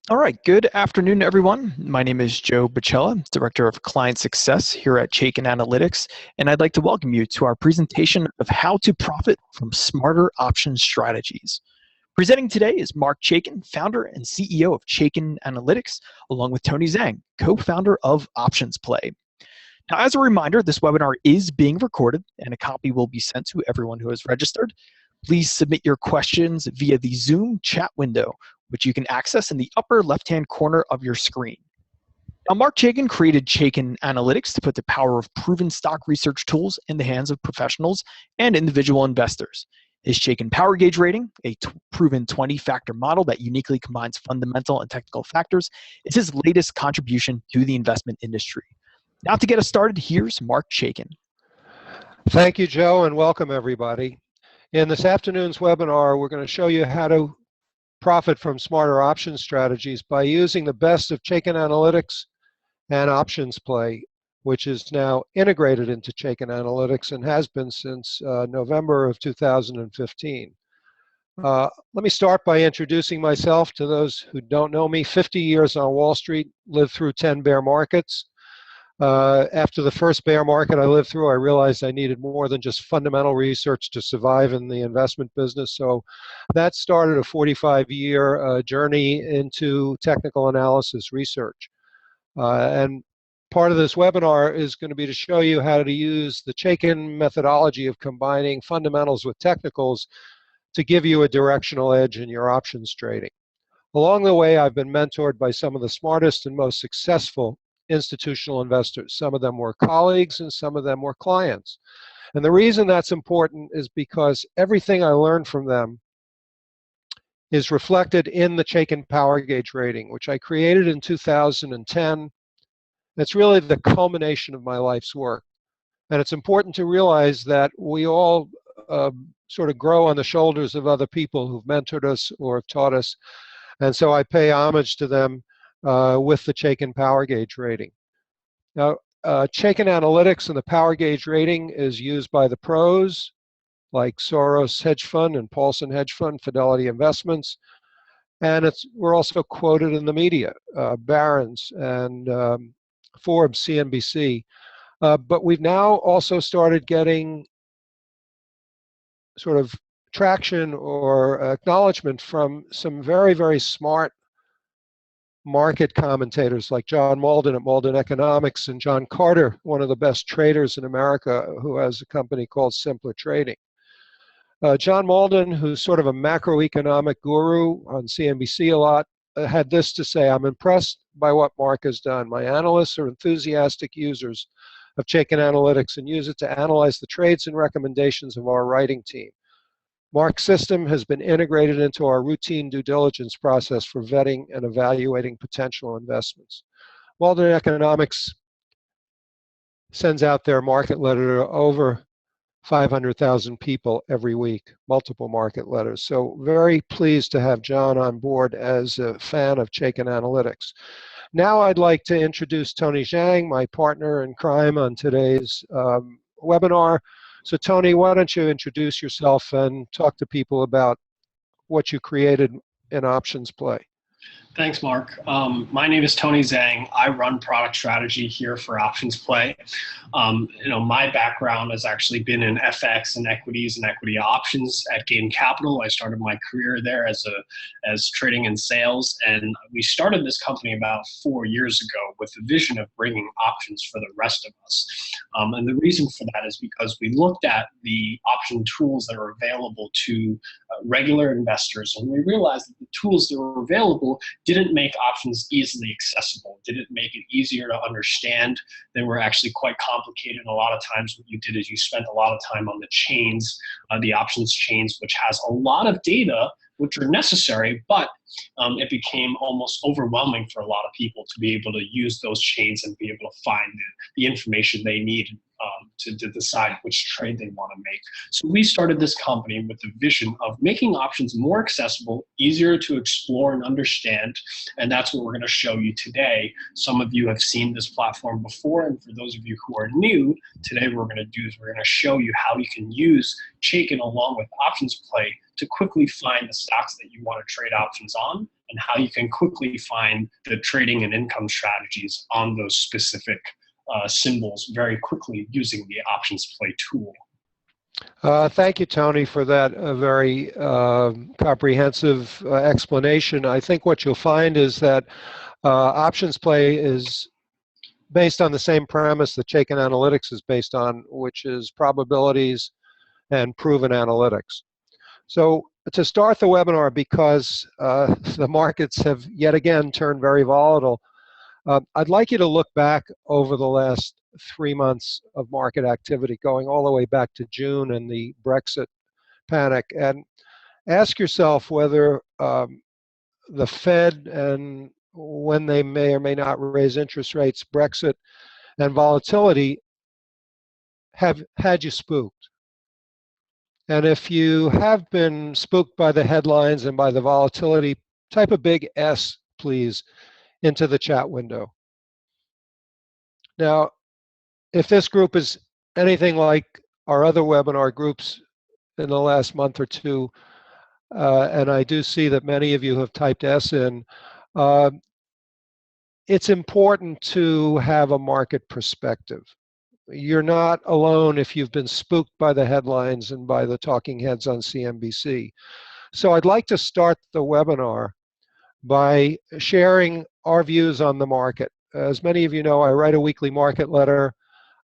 All right, good afternoon, everyone. My name is Joe Bacella, Director of Client Success here at Chaikin Analytics, and I'd like to welcome you to our presentation of how to profit from smarter option strategies. Presenting today is Marc Chaikin, founder and CEO of Chaikin Analytics, along with Tony Zhang, co-founder of OptionsPlay. Now, as a reminder, this webinar is being recorded, and a copy will be sent to everyone who has registered. Please submit your questions via the Zoom chat window, which you can access in the upper left-hand corner of your screen. Now, Marc Chaikin created Chaikin Analytics to put the power of proven stock research tools in the hands of professionals and individual investors. His Chaikin Power Gauge rating, a proven 20-factor model that uniquely combines fundamental and technical factors, is his latest contribution to the investment industry. Now, to get us started, here's Marc Chaikin. Thank you, Joe, and welcome everybody. In this afternoon's webinar, we're going to show you how to profit from smarter option strategies by using the best of Chaikin Analytics and OptionsPlay, which is now integrated into Chaikin Analytics and has been since November of 2015. Let me start by introducing myself to those who don't know me. 50 years on Wall Street, lived through 10 bear markets. After the first bear market I lived through, I realized I needed more than just fundamental research to survive in the investment business. So that started a 45-year journey into technical analysis research. And part of this webinar is going to be to show you how to use the Chaikin methodology of combining fundamentals with technicals to give you a directional edge in your options trading. Along the way, I've been mentored by some of the smartest and most successful institutional investors. Some of them were colleagues and some of them were clients. And the reason that's important is because everything I learned from them is reflected in the Chaikin Power Gauge rating, which I created in 2010. It's really the culmination of my life's work. And it's important to realize that we all sort of grow on the shoulders of other people who've mentored us or have taught us. And so I pay homage to them with the Chaikin Power Gauge rating. Now, Chaikin Analytics and the Power Gauge rating is used by the pros like Soros Hedge Fund and Paulson Hedge Fund, Fidelity Investments, and we're also quoted in the media, Barron's and Forbes, CNBC. But we've now also started getting sort of traction or acknowledgement from some very, very smart market commentators like John Malden at Malden Economics and John Carter, one of the best traders in America who has a company called Simpler Trading. John Malden, who's sort of a macroeconomic guru on CNBC a lot, had this to say: "I'm impressed by what Marc has done. My analysts are enthusiastic users of Chaikin Analytics and use it to analyze the trades and recommendations of our writing team. Marc's system has been integrated into our routine due diligence process for vetting and evaluating potential investments." Malden Economics sends out their market letter to over 500,000 people every week, multiple market letters. So very pleased to have John on board as a fan of Chaikin Analytics. Now I'd like to introduce Tony Zhang, my partner in crime on today's webinar. So Tony, why don't you introduce yourself and talk to people about what you created in OptionsPlay. Thanks, Marc. My name is Tony Zhang. I run product strategy here for OptionsPlay. My background has actually been in FX and equities and equity options at Gain Capital. I started my career there as trading and sales, and we started this company about 4 years ago with the vision of bringing options for the rest of us. And the reason for that is because we looked at the option tools that are available to regular investors, and we realized that the tools that were available didn't make options easily accessible, didn't make it easier to understand. They were actually quite complicated. A lot of times what you did is you spent a lot of time on the chains, the options chains, which has a lot of data which are necessary, but it became almost overwhelming for a lot of people to be able to use those chains and be able to find the information they need to decide which trade they want to make. So we started this company with the vision of making options more accessible, easier to explore and understand, and that's what we're going to show you today. Some of you have seen this platform before, and for those of you who are new, today what we're going to do is we're going to show you how you can use Chaikin along with OptionsPlay to quickly find the stocks that you want to trade options on and how you can quickly find the trading and income strategies on those specific symbols very quickly using the OptionsPlay tool. Thank you, Tony, for that very comprehensive explanation. I think what you'll find is that OptionsPlay is based on the same premise that Chaikin Analytics is based on, which is probabilities and proven analytics. So to start the webinar, because the markets have yet again turned very volatile, I'd like you to look back over the last 3 months of market activity, going all the way back to June and the Brexit panic, and ask yourself whether the Fed and when they may or may not raise interest rates, Brexit and volatility have had you spooked. And if you have been spooked by the headlines and by the volatility, type a big S, please, into the chat window. Now, if this group is anything like our other webinar groups in the last month or two, and I do see that many of you have typed S in, it's important to have a market perspective. You're not alone if you've been spooked by the headlines and by the talking heads on CNBC. So I'd like to start the webinar by sharing our views on the market. As many of you know, I write a weekly market letter.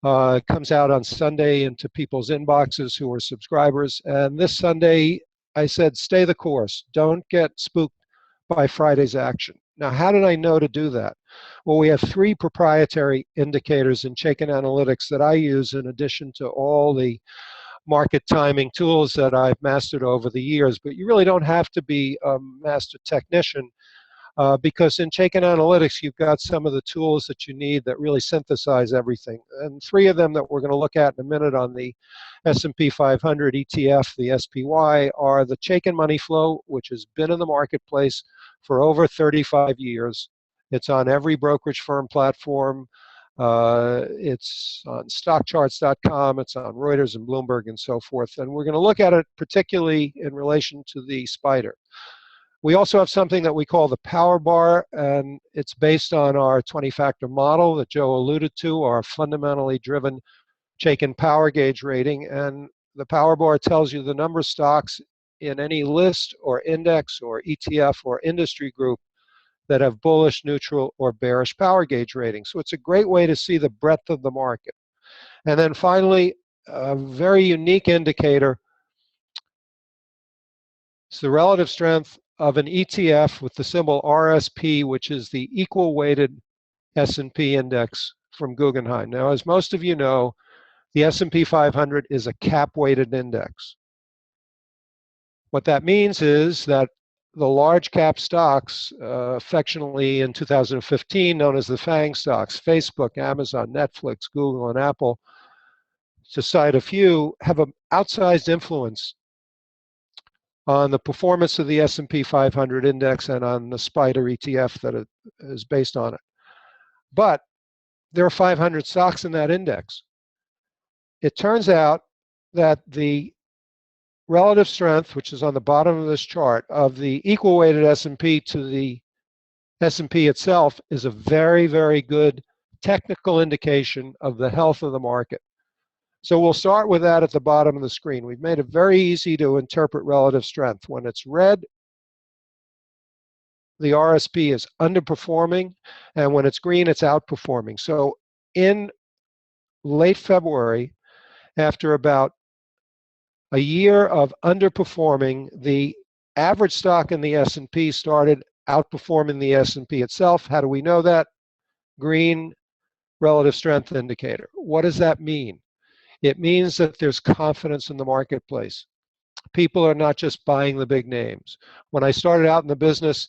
It comes out on Sunday into people's inboxes who are subscribers. And this Sunday, I said, stay the course. Don't get spooked by Friday's action. Now, how did I know to do that? Well, we have 3 proprietary indicators in Chaikin Analytics that I use in addition to all the market timing tools that I've mastered over the years. But you really don't have to be a master technician because in Chaikin Analytics, you've got some of the tools that you need that really synthesize everything. And 3 of them that we're going to look at in a minute on the S&P 500 ETF, the SPY, are the Chaikin Money Flow, which has been in the marketplace for over 35 years. It's on every brokerage firm platform. It's on stockcharts.com. It's on Reuters and Bloomberg and so forth. And we're going to look at it particularly in relation to the spider. We also have something that we call the power bar, and it's based on our 20-factor model that Joe alluded to, our fundamentally driven Chaikin power gauge rating. And the power bar tells you the number of stocks in any list or index or ETF or industry group that have bullish, neutral, or bearish power gauge ratings. So it's a great way to see the breadth of the market. And then finally, a very unique indicator is the relative strength of an ETF with the symbol RSP, which is the equal weighted S&P index from Guggenheim. Now, as most of you know, the S&P 500 is a cap-weighted index. What that means is that the large cap stocks, affectionately in 2015 known as the FANG stocks, Facebook, Amazon, Netflix, Google, and Apple, to cite a few, have an outsized influence on the performance of the S&P 500 index and on the SPDR ETF that it is based on it. But there are 500 stocks in that index. It turns out that the relative strength, which is on the bottom of this chart, of the equal weighted S&P to the S&P itself is a very, very good technical indication of the health of the market. So we'll start with that at the bottom of the screen. We've made it very easy to interpret relative strength. When it's red, the RSP is underperforming, and when it's green, it's outperforming. So in late February, after about a year of underperforming, the average stock in the S&P started outperforming the S&P itself. How do we know that? Green relative strength indicator. What does that mean? It means that there's confidence in the marketplace. People are not just buying the big names. When I started out in the business,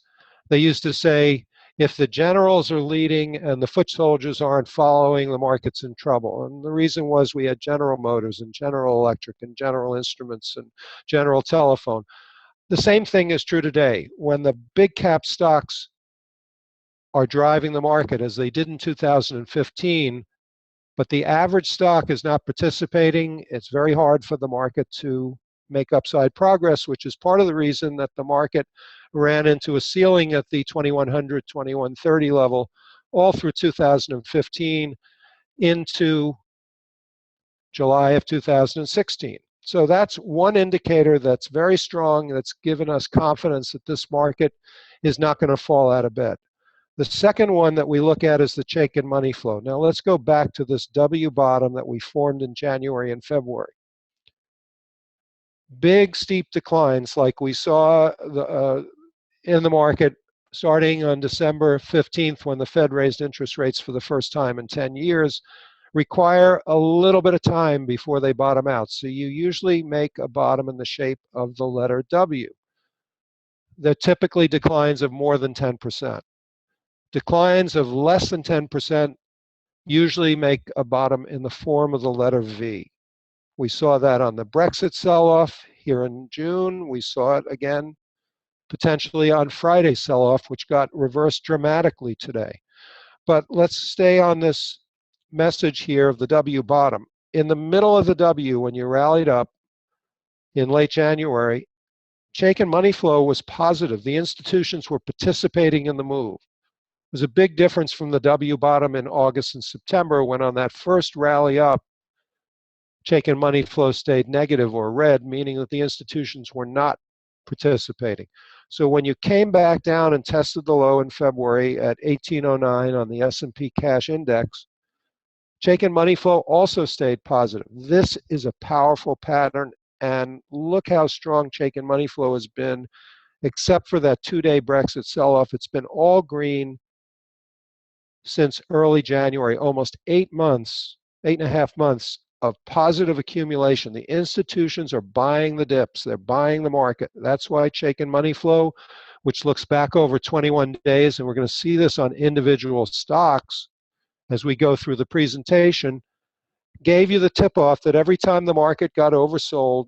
they used to say, if the generals are leading and the foot soldiers aren't following, the market's in trouble. And the reason was we had General Motors and General Electric and General Instruments and General Telephone. The same thing is true today. When the big cap stocks are driving the market, as they did in 2015, but the average stock is not participating, it's very hard for the market to make upside progress, which is part of the reason that the market ran into a ceiling at the 2100, 2130 level all through 2015 into July of 2016. So that's one indicator that's very strong, that's given us confidence that this market is not going to fall out of bed. The second one that we look at is the Chaikin money flow. Now let's go back to this W bottom that we formed in January and February. Big steep declines like we saw in the market starting on December 15th when the Fed raised interest rates for the first time in 10 years require a little bit of time before they bottom out. So you usually make a bottom in the shape of the letter W. They're typically declines of more than 10%. Declines of less than 10% usually make a bottom in the form of the letter V. We saw that on the Brexit sell-off here in June. We saw it again potentially on Friday's sell-off, which got reversed dramatically today. But let's stay on this message here of the W bottom. In the middle of the W, when you rallied up in late January, Chaikin money flow was positive. The institutions were participating in the move. It was a big difference from the W bottom in August and September when on that first rally up, Chaikin money flow stayed negative or red, meaning that the institutions were not participating. So when you came back down and tested the low in February at 1809 on the S&P cash index, Chaikin money flow also stayed positive. This is a powerful pattern, and look how strong Chaikin money flow has been, except for that two-day Brexit sell-off. It's been all green since early January, almost 8 months, 8.5 months of positive accumulation. The institutions are buying the dips. They're buying the market. That's why Chaikin money flow, which looks back over 21 days, and we're going to see this on individual stocks as we go through the presentation, gave you the tip-off that every time the market got oversold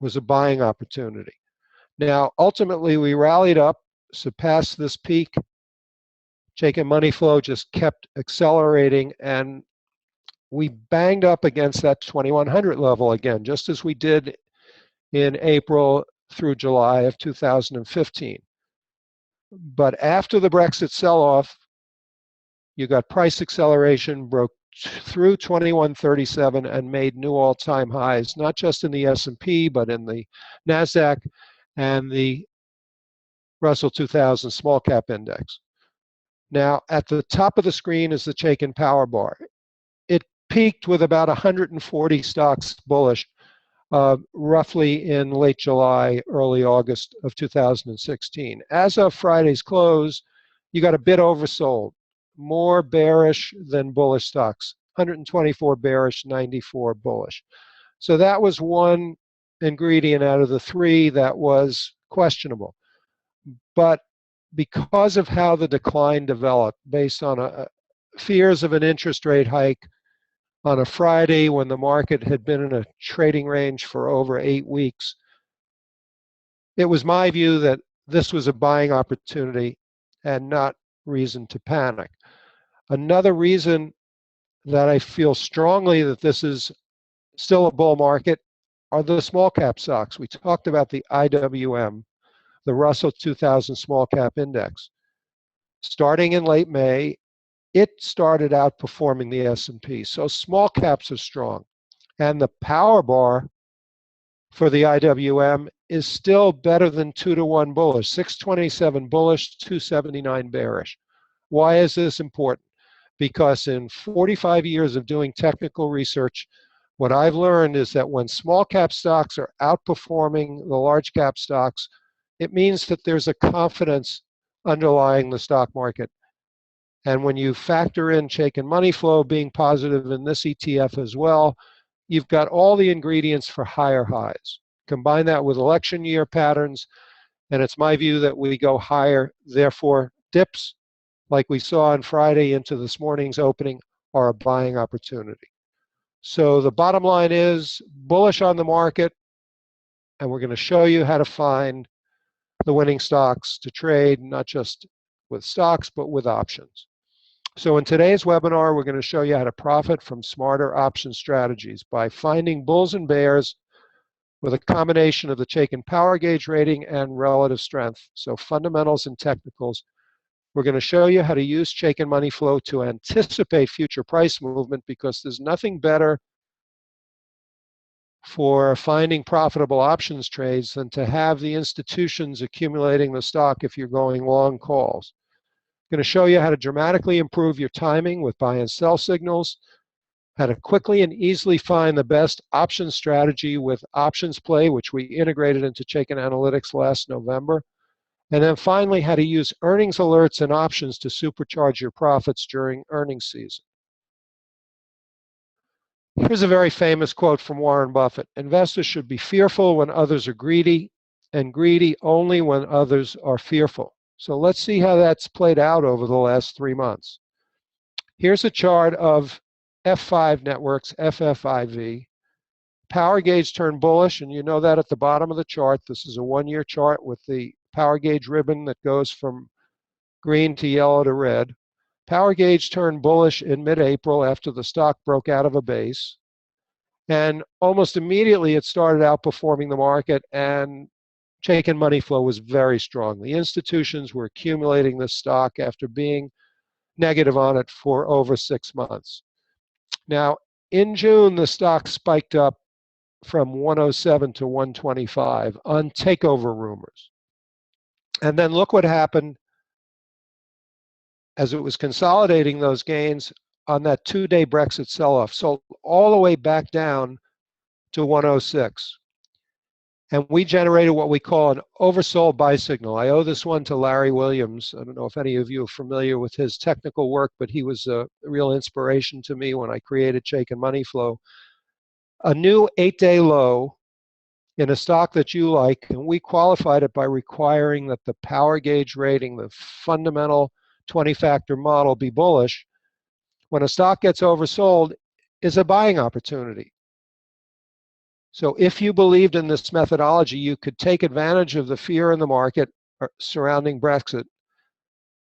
was a buying opportunity. Now, ultimately, we rallied up, surpassed this peak. Chaikin money flow just kept accelerating, and we banged up against that 2100 level again, just as we did in April through July of 2015. But after the Brexit sell-off, you got price acceleration, broke through 2137 and made new all-time highs, not just in the S&P, but in the NASDAQ and the Russell 2000 small cap index. Now, at the top of the screen is the Chaikin power bar. It peaked with about 140 stocks bullish, roughly in late July, early August of 2016. As of Friday's close, you got a bit oversold. More bearish than bullish stocks. 124 bearish, 94 bullish. So that was one ingredient out of the three that was questionable. But because of how the decline developed, based on fears of an interest rate hike on a Friday when the market had been in a trading range for over 8 weeks, it was my view that this was a buying opportunity and not reason to panic. Another reason that I feel strongly that this is still a bull market are the small cap stocks. We talked about the IWM, the Russell 2000 small cap index. Starting in late May, it started outperforming the S&P. So small caps are strong. And the power bar for the IWM is still better than 2-to-1 bullish, 627 bullish, 279 bearish. Why is this important? Because in 45 years of doing technical research, what I've learned is that when small cap stocks are outperforming the large cap stocks, it means that there's a confidence underlying the stock market. And when you factor in Chaikin money flow being positive in this ETF as well, you've got all the ingredients for higher highs. Combine that with election year patterns, and it's my view that we go higher. Therefore, dips like we saw on Friday into this morning's opening are a buying opportunity. So the bottom line is bullish on the market, and we're going to show you how to find the winning stocks to trade, not just with stocks, but with options. So in today's webinar, we're going to show you how to profit from smarter option strategies by finding bulls and bears with a combination of the Chaikin power gauge rating and relative strength. So fundamentals and technicals. We're going to show you how to use Chaikin money flow to anticipate future price movement, because there's nothing better for finding profitable options trades than to have the institutions accumulating the stock if you're going long calls. I'm going to show you how to dramatically improve your timing with buy and sell signals, how to quickly and easily find the best option strategy with OptionsPlay, which we integrated into Chaikin Analytics last November, and then finally how to use earnings alerts and options to supercharge your profits during earnings season. Here's a very famous quote from Warren Buffett. Investors should be fearful when others are greedy, and greedy only when others are fearful. So let's see how that's played out over the last 3 months. Here's a chart of F5 networks, FFIV. Power gauge turned bullish, and you know that at the bottom of the chart. This is a 1-year chart with the power gauge ribbon that goes from green to yellow to red. Power gauge turned bullish in mid-April after the stock broke out of a base. And almost immediately it started outperforming the market, and Chaikin money flow was very strong. The institutions were accumulating this stock after being negative on it for over 6 months. Now, in June, the stock spiked up from 107 to 125 on takeover rumors. And then look what happened as it was consolidating those gains on that 2-day Brexit sell-off. Sold all the way back down to 106. And we generated what we call an oversold buy signal. I owe this one to Larry Williams. I don't know if any of you are familiar with his technical work, but he was a real inspiration to me when I created Chaikin money flow. A new 8-day low in a stock that you like, and we qualified it by requiring that the power gauge rating, the fundamental 20-factor model, be bullish. When a stock gets oversold, is a buying opportunity. So if you believed in this methodology, you could take advantage of the fear in the market surrounding Brexit,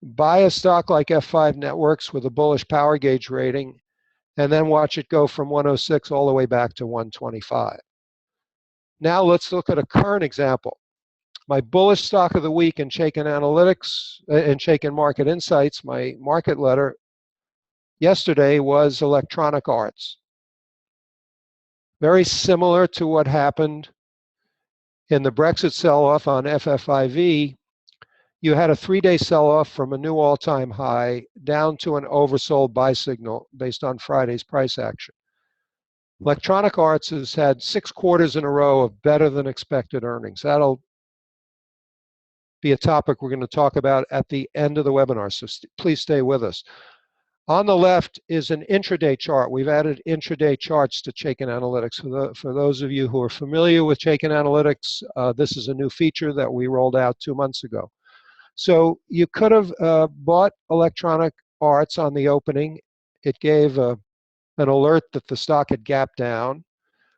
buy a stock like F5 Networks with a bullish power gauge rating, and then watch it go from 106 all the way back to 125. Now let's look at a current example. My bullish stock of the week in Chaikin Analytics, in Chaikin Market Insights, my market letter yesterday was Electronic Arts. Very similar to what happened in the Brexit sell-off on FFIV. You had a 3-day sell-off from a new all-time high down to an oversold buy signal based on Friday's price action. Electronic Arts has had 6 quarters in a row of better than expected earnings. That'll be a topic we're going to talk about at the end of the webinar, so please stay with us. On the left is an intraday chart. We've added intraday charts to Chaikin Analytics. For those of you who are familiar with Chaikin Analytics, this is a new feature that we rolled out 2 months ago. So you could have bought Electronic Arts on the opening. It gave an alert that the stock had gapped down,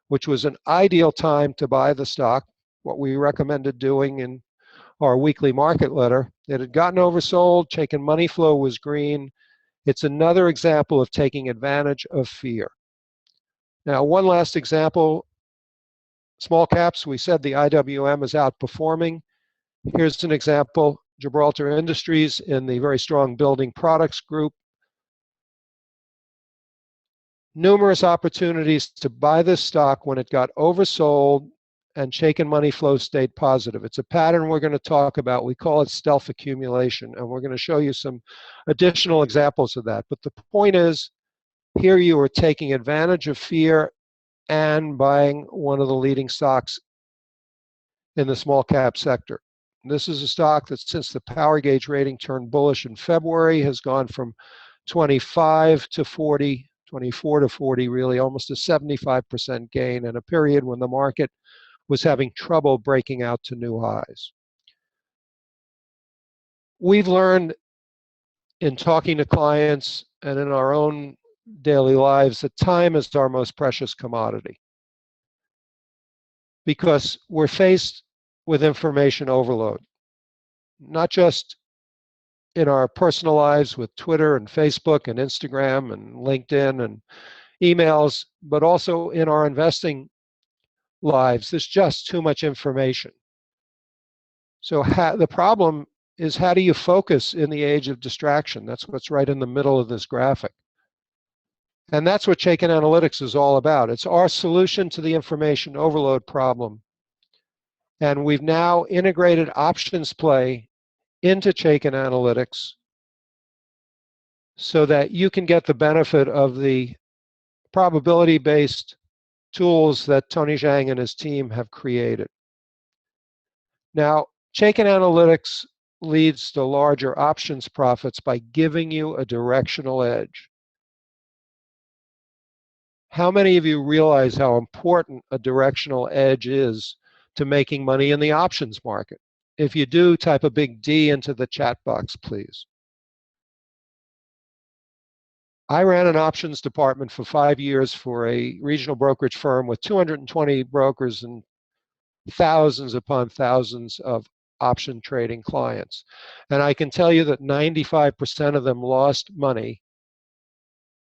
which was an ideal time to buy the stock, what we recommended doing in our weekly market letter. It had gotten oversold. Chaikin money flow was green. It's another example of taking advantage of fear. Now, one last example. Small caps, we said the IWM is outperforming. Here's an example. Gibraltar Industries in the very strong building products group. Numerous opportunities to buy this stock when it got oversold and Chaikin money flow stayed positive. It's a pattern we're going to talk about. We call it stealth accumulation, and we're going to show you some additional examples of that. But the point is, here you are taking advantage of fear and buying one of the leading stocks in the small cap sector. This is a stock that, since the power gauge rating turned bullish in February, has gone from 25 to 40, 24 to 40, really almost a 75% gain in a period when the market was having trouble breaking out to new highs. We've learned in talking to clients and in our own daily lives that time is our most precious commodity, because we're faced with information overload, not just in our personal lives with Twitter and Facebook and Instagram and LinkedIn and emails, but also in our investing lives. There's just too much information. So the problem is, how do you focus in the age of distraction? That's what's right in the middle of this graphic. And that's what Chaikin Analytics is all about. It's our solution to the information overload problem. And we've now integrated OptionsPlay into Chaikin Analytics so that you can get the benefit of the probability-based tools that Tony Zhang and his team have created. Now, Chaikin Analytics leads to larger options profits by giving you a directional edge. How many of you realize how important a directional edge is to making money in the options market? If you do, type a big D into the chat box, please. I ran an options department for 5 years for a regional brokerage firm with 220 brokers and thousands upon thousands of option trading clients. And I can tell you that 95% of them lost money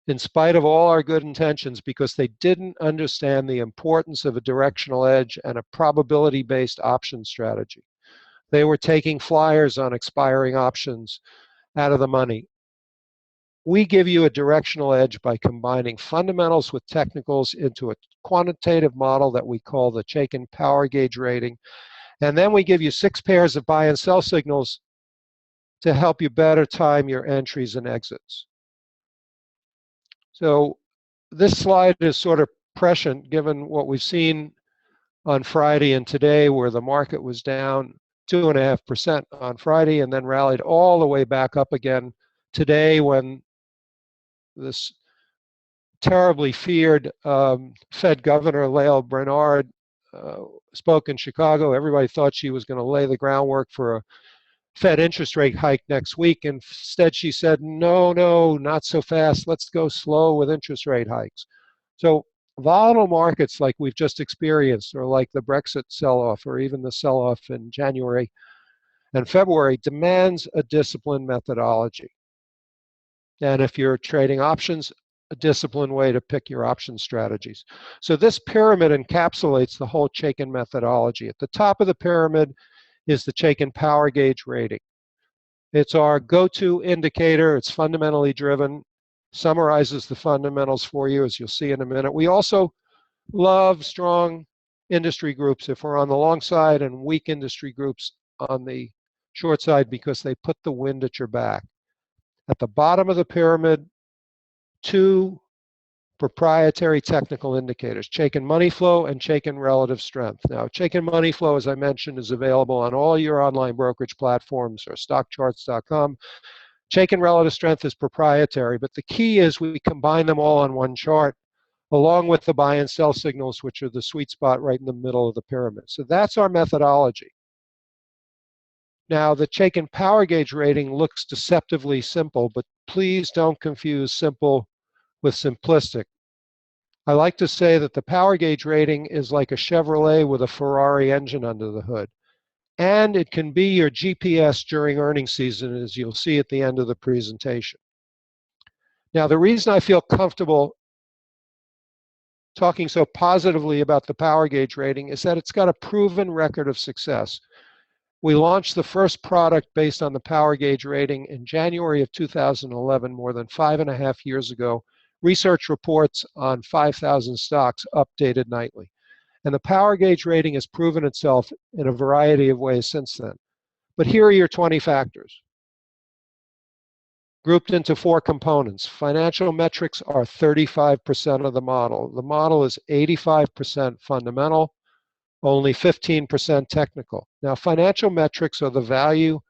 in spite of all our good intentions, because they didn't understand the importance of a directional edge and a probability-based option strategy. They were taking flyers on expiring options out of the money. We give you a directional edge by combining fundamentals with technicals into a quantitative model that we call the Chaikin Power Gauge rating. And then we give you 6 pairs of buy and sell signals to help you better time your entries and exits. So this slide is sort of prescient given what we've seen on Friday and today, where the market was down 2.5% on Friday and then rallied all the way back up again today, when this terribly feared Fed Governor Lael Brainard spoke in Chicago. Everybody thought she was going to lay the groundwork for a Fed interest rate hike next week. Instead, she said, no, not so fast. Let's go slow with interest rate hikes. So volatile markets like we've just experienced, or like the Brexit sell-off, or even the sell-off in January and February, demands a disciplined methodology. And if you're trading options, a disciplined way to pick your option strategies. So this pyramid encapsulates the whole Chaikin methodology. At the top of the pyramid is the Chaikin Power Gauge rating. It's our go-to indicator. It's fundamentally driven, summarizes the fundamentals for you, as you'll see in a minute. We also love strong industry groups if we're on the long side, and weak industry groups on the short side, because they put the wind at your back. At the bottom of the pyramid, 2 proprietary technical indicators, Chaikin Money Flow and Chaikin Relative Strength. Now, Chaikin Money Flow, as I mentioned, is available on all your online brokerage platforms or stockcharts.com. Chaikin Relative Strength is proprietary, but the key is we combine them all on one chart, along with the buy and sell signals, which are the sweet spot right in the middle of the pyramid. So that's our methodology. Now, the Chaikin Power Gauge rating looks deceptively simple, but please don't confuse simple with simplistic. I like to say that the Power Gauge rating is like a Chevrolet with a Ferrari engine under the hood. And it can be your GPS during earnings season, as you'll see at the end of the presentation. Now, the reason I feel comfortable talking so positively about the Power Gauge rating is that it's got a proven record of success. We launched the first product based on the Power Gauge rating in January of 2011, more than 5.5 years ago. Research reports on 5,000 stocks updated nightly. And the Power Gauge rating has proven itself in a variety of ways since then. But here are your 20 factors, grouped into 4 components. Financial metrics are 35% of the model. The model is 85% fundamental, only 15% technical. Now, financial metrics are the value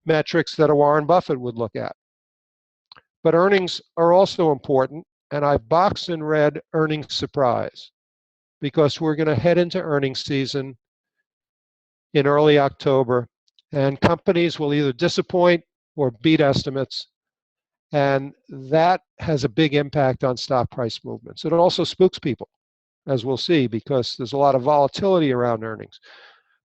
metrics that a Warren Buffett would look at. But earnings are also important, and I've boxed in red earnings surprise, because we're going to head into earnings season in early October, and companies will either disappoint or beat estimates, and that has a big impact on stock price movements. It also spooks people, as we'll see, because there's a lot of volatility around earnings.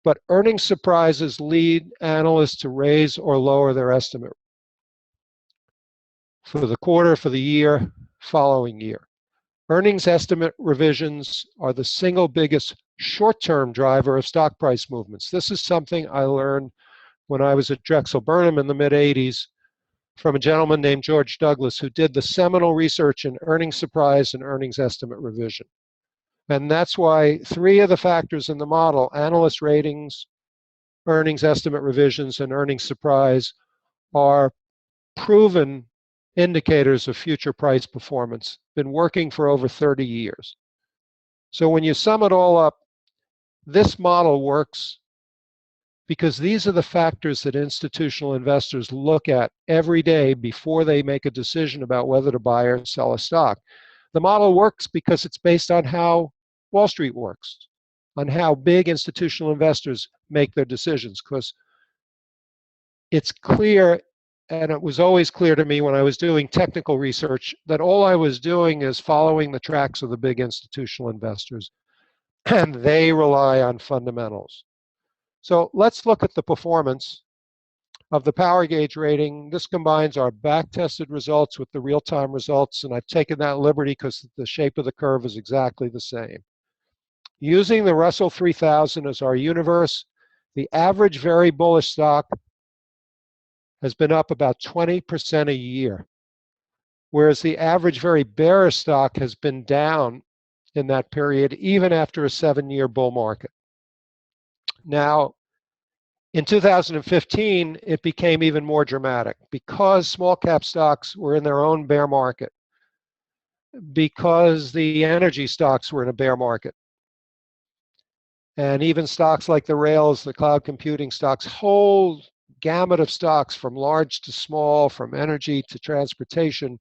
But earnings surprises lead analysts to raise or lower their estimate for the quarter, for the year, following year. Earnings estimate revisions are the single biggest short-term driver of stock price movements. This is something I learned when I was at Drexel Burnham in the mid-'80s from a gentleman named George Douglas, who did the seminal research in earnings surprise and earnings estimate revision. And that's why 3 of the factors in the model, analyst ratings, earnings estimate revisions, and earnings surprise, are proven indicators of future price performance, been working for over 30 years. So when you sum it all up, this model works because these are the factors that institutional investors look at every day before they make a decision about whether to buy or sell a stock. The model works because it's based on how Wall Street works, on how big institutional investors make their decisions, because it's clear, and it was always clear to me when I was doing technical research, that all I was doing is following the tracks of the big institutional investors, and they rely on fundamentals. So let's look at the performance of the power gauge rating. This combines our back-tested results with the real-time results, and I've taken that liberty because the shape of the curve is exactly the same. Using the Russell 3000 as our universe, the average very bullish stock has been up about 20% a year, whereas the average very bearish stock has been down in that period, even after a 7-year bull market. Now, in 2015, it became even more dramatic because small cap stocks were in their own bear market, because the energy stocks were in a bear market. And even stocks like the rails, the cloud computing stocks, whole gamut of stocks from large to small, from energy to transportation,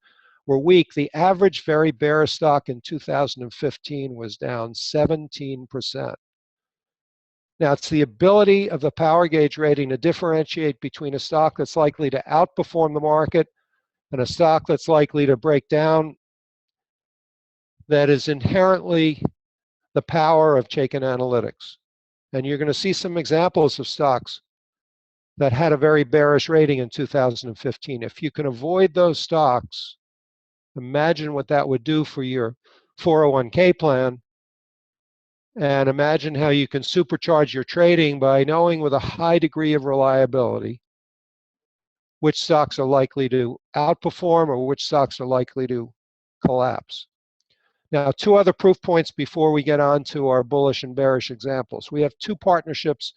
were weak. The average very bearish stock in 2015 was down 17%. Now, it's the ability of the power gauge rating to differentiate between a stock that's likely to outperform the market and a stock that's likely to break down that is inherently the power of Chaikin analytics. And you're going to see some examples of stocks that had a very bearish rating in 2015. If you can avoid those stocks, imagine what that would do for your 401k plan. And imagine how you can supercharge your trading by knowing with a high degree of reliability which stocks are likely to outperform or which stocks are likely to collapse. Now, 2 other proof points before we get on to our bullish and bearish examples. We have 2 partnerships,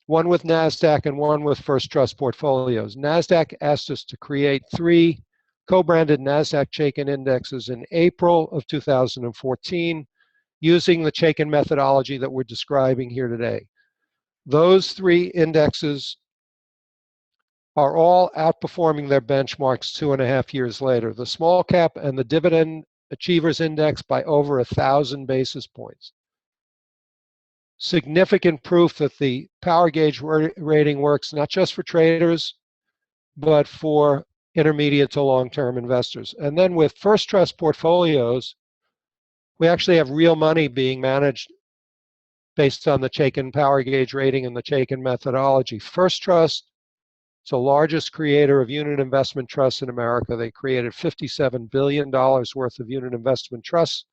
one with NASDAQ and one with First Trust Portfolios. NASDAQ asked us to create 3 co-branded NASDAQ Chaikin indexes in April of 2014 using the Chaikin methodology that we're describing here today. Those 3 indexes are all outperforming their benchmarks 2.5 years later. The small cap and the dividend achievers index by over 1,000 basis points. Significant proof that the power gauge rating works not just for traders, but for intermediate to long-term investors. And then with First Trust Portfolios, we actually have real money being managed based on the Chaikin power gauge rating and the Chaikin methodology. First Trust is the largest creator of unit investment trusts in America. They created $57 billion worth of unit investment trusts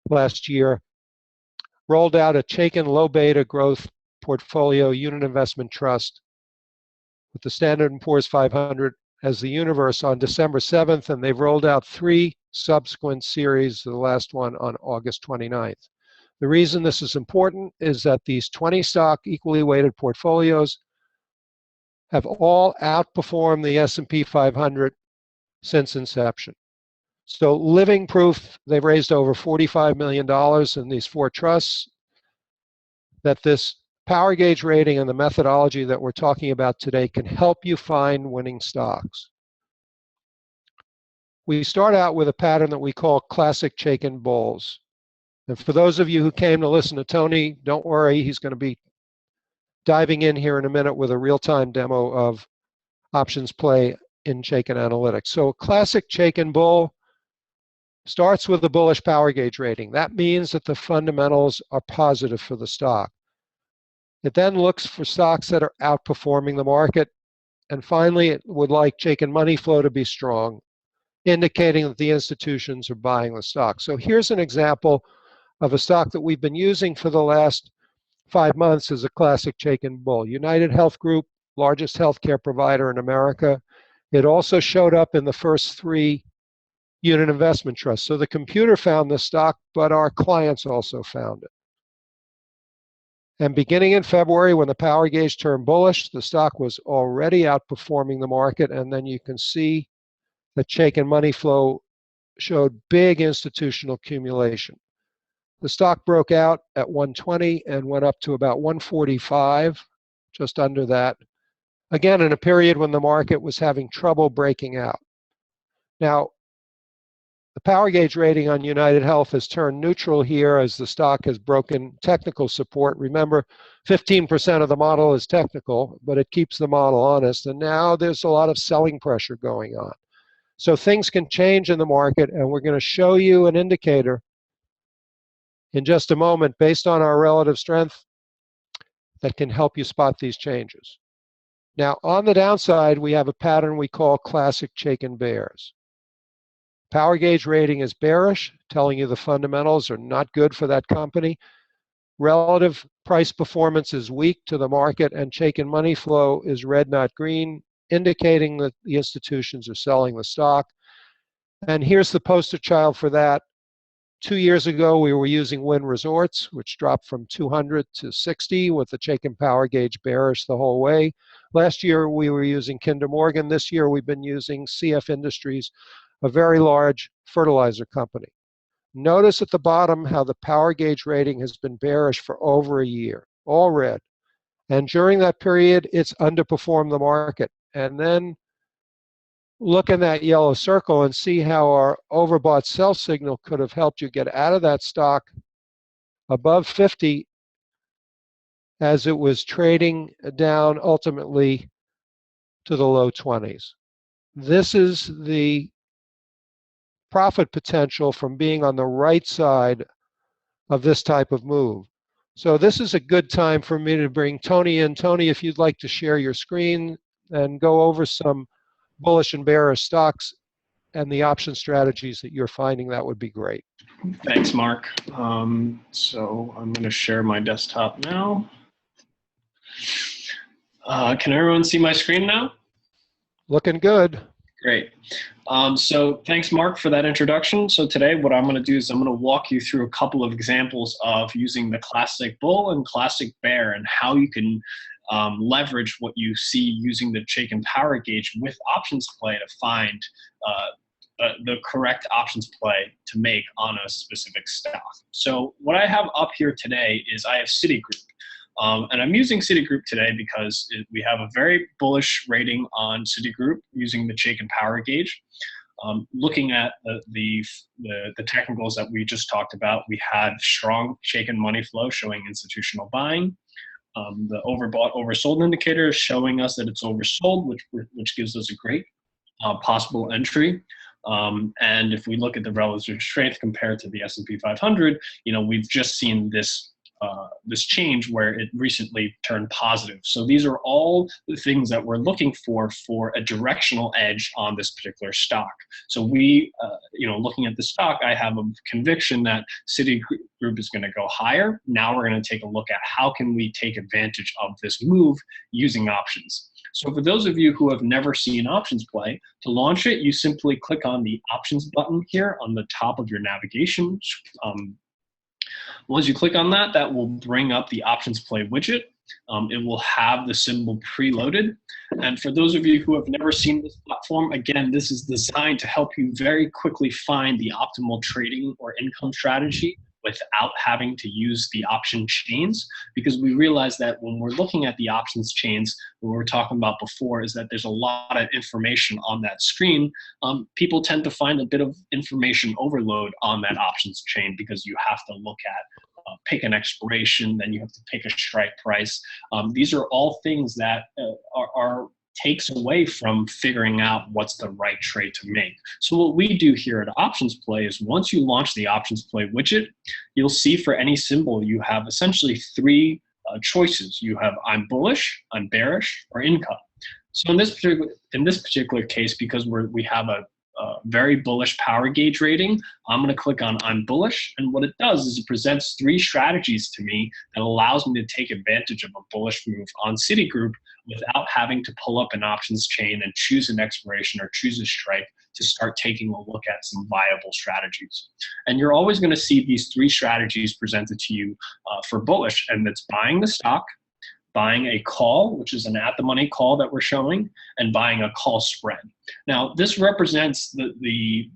last year, rolled out a Chaikin low beta growth portfolio unit investment trust with the Standard & Poor's 500 as the universe on December 7th, and they've rolled out 3 subsequent series, the last one on August 29th. The reason this is important is that these 20 stock equally weighted portfolios have all outperformed the S&P 500 since inception. So living proof, they've raised over $45 million in these 4 trusts, that this power gauge rating and the methodology that we're talking about today can help you find winning stocks. We start out with a pattern that we call classic Chaikin bulls. And for those of you who came to listen to Tony, don't worry, he's going to be diving in here in a minute with a real-time demo of OptionsPlay in Chaikin Analytics. So a classic Chaikin bull starts with a bullish power gauge rating. That means that the fundamentals are positive for the stock. It then looks for stocks that are outperforming the market. And finally, it would like Chaikin money flow to be strong. indicating that the institutions are buying the stock. So here's an example of a stock that we've been using for the last 5 months as a classic Chaikin bull. United Health Group, largest healthcare provider in America. It also showed up in the first 3 unit investment trusts. So the computer found the stock, but our clients also found it. And beginning in February, when the power gauge turned bullish, the stock was already outperforming the market. And then you can see that Chaikin money flow showed big institutional accumulation. The stock broke out at 120 and went up to about 145, just under that. Again, in a period when the market was having trouble breaking out. Now, the power gauge rating on United Health has turned neutral here as the stock has broken technical support. Remember, 15% of the model is technical, but it keeps the model honest. And now there's a lot of selling pressure going on. So things can change in the market, and we're going to show you an indicator in just a moment based on our relative strength that can help you spot these changes. Now, on the downside, we have a pattern we call classic Chaikin bears. Power gauge rating is bearish, telling you the fundamentals are not good for that company. Relative price performance is weak to the market, and Chaikin money flow is red, not green, indicating that the institutions are selling the stock. And here's the poster child for that. 2 years ago, we were using Wynn Resorts, which dropped from 200 to 60 with the Chaikin power gauge bearish the whole way. Last year, we were using Kinder Morgan. This year, we've been using CF Industries, a very large fertilizer company. Notice at the bottom how the power gauge rating has been bearish for over a year, all red. And during that period, it's underperformed the market. And then look in that yellow circle and see how our overbought sell signal could have helped you get out of that stock above 50 as it was trading down ultimately to the low 20s. This is the profit potential from being on the right side of this type of move. So this is a good time for me to bring Tony in. Tony, if you'd like to share your screen and go over some bullish and bearish stocks and the option strategies that you're finding, that would be great. Thanks, Mark. So I'm going to share my desktop now. Can everyone see my screen now? Looking good. Great. So thanks, Mark, for that introduction. So today what I'm going to do is I'm going to walk you through a couple of examples of using the classic bull and classic bear and how you can leverage what you see using the Chaikin power gauge with OptionsPlay to find the correct options play to make on a specific stock. So what I have up here today is I have Citigroup. And I'm using Citigroup today because we have a very bullish rating on Citigroup using the Chaikin power gauge. Looking at the technicals that we just talked about, we had strong Chaikin money flow showing institutional buying. The overbought, oversold indicator is showing us that it's oversold, which gives us a great possible entry. And if we look at the relative strength compared to the S&P 500, we've just seen this change where it recently turned positive. So these are all the things that we're looking for a directional edge on this particular stock. So we, looking at the stock, I have a conviction that Citigroup is going to go higher. Now we're going to take a look at how can we take advantage of this move using options. So for those of you who have never seen OptionsPlay, to launch it, you simply click on the options button here on the top of your navigation. Once you click on that, that will bring up the OptionsPlay widget. It will have the symbol preloaded. And for those of you who have never seen this platform, again, this is designed to help you very quickly find the optimal trading or income strategy without having to use the option chains, because we realize that when we're looking at the options chains, what we were talking about before is that there's a lot of information on that screen. People tend to find a bit of information overload on that options chain because you have to look at pick an expiration, then you have to pick a strike price. These are all things that takes away from figuring out what's the right trade to make. So what we do here at OptionsPlay is once you launch the OptionsPlay widget, you'll see for any symbol you have essentially three choices. You have I'm bullish, I'm bearish, or income. So in this particular case, because we have a very bullish power gauge rating, I'm going to click on I'm bullish. And what it does is it presents 3 strategies to me that allows me to take advantage of a bullish move on Citigroup without having to pull up an options chain and choose an expiration or choose a strike to start taking a look at some viable strategies. And you're always going to see these 3 strategies presented to you for bullish, and it's buying the stock, buying a call, which is an at-the-money call that we're showing, and buying a call spread. Now, this represents the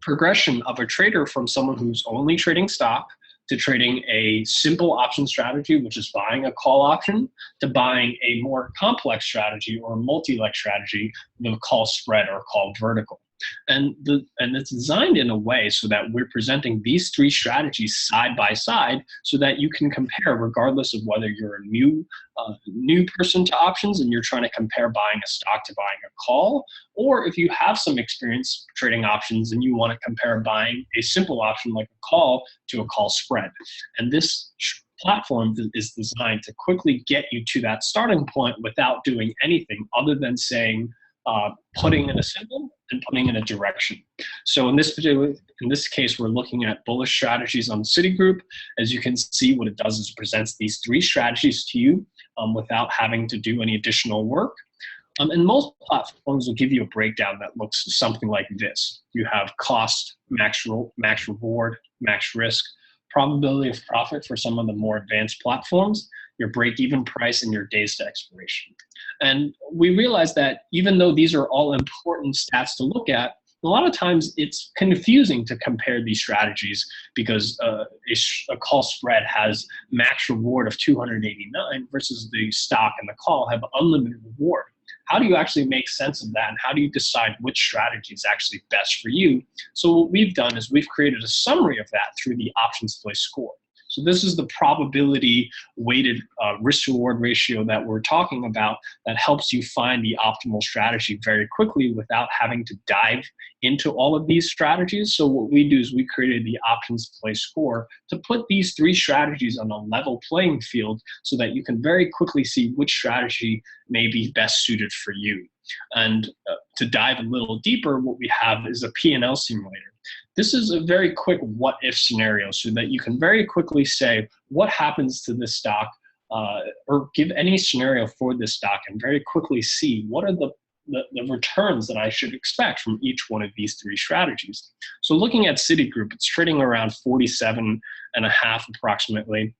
progression of a trader from someone who's only trading stock to trading a simple option strategy, which is buying a call option, to buying a more complex strategy or a multi-leg strategy, the call spread or call vertical. And it's designed in a way so that we're presenting these 3 strategies side by side so that you can compare, regardless of whether you're a new person to options and you're trying to compare buying a stock to buying a call, or if you have some experience trading options and you want to compare buying a simple option like a call to a call spread. And this platform is designed to quickly get you to that starting point without doing anything other than saying, putting in a symbol and putting in a direction. So in this case, we're looking at bullish strategies on Citigroup. As you can see, what it does is it presents these 3 strategies to you without having to do any additional work. And most platforms will give you a breakdown that looks something like this. You have cost, max reward, max risk, probability of profit for some of the more advanced platforms, your break-even price, and your days to expiration. And we realize that even though these are all important stats to look at, a lot of times it's confusing to compare these strategies because a call spread has max reward of 289 versus the stock and the call have unlimited reward. How do you actually make sense of that, and how do you decide which strategy is actually best for you? So what we've done is we've created a summary of that through the OptionsPlay score. So this is the probability weighted risk-reward ratio that we're talking about that helps you find the optimal strategy very quickly without having to dive into all of these strategies. So what we do is we created the OptionsPlay score to put these 3 strategies on a level playing field so that you can very quickly see which strategy may be best suited for you. And to dive a little deeper, what we have is a P&L simulator. This is a very quick what-if scenario so that you can very quickly say what happens to this stock or give any scenario for this stock and very quickly see what are the returns that I should expect from each one of these 3 strategies. So looking at Citigroup, it's trading around 47.5 approximately.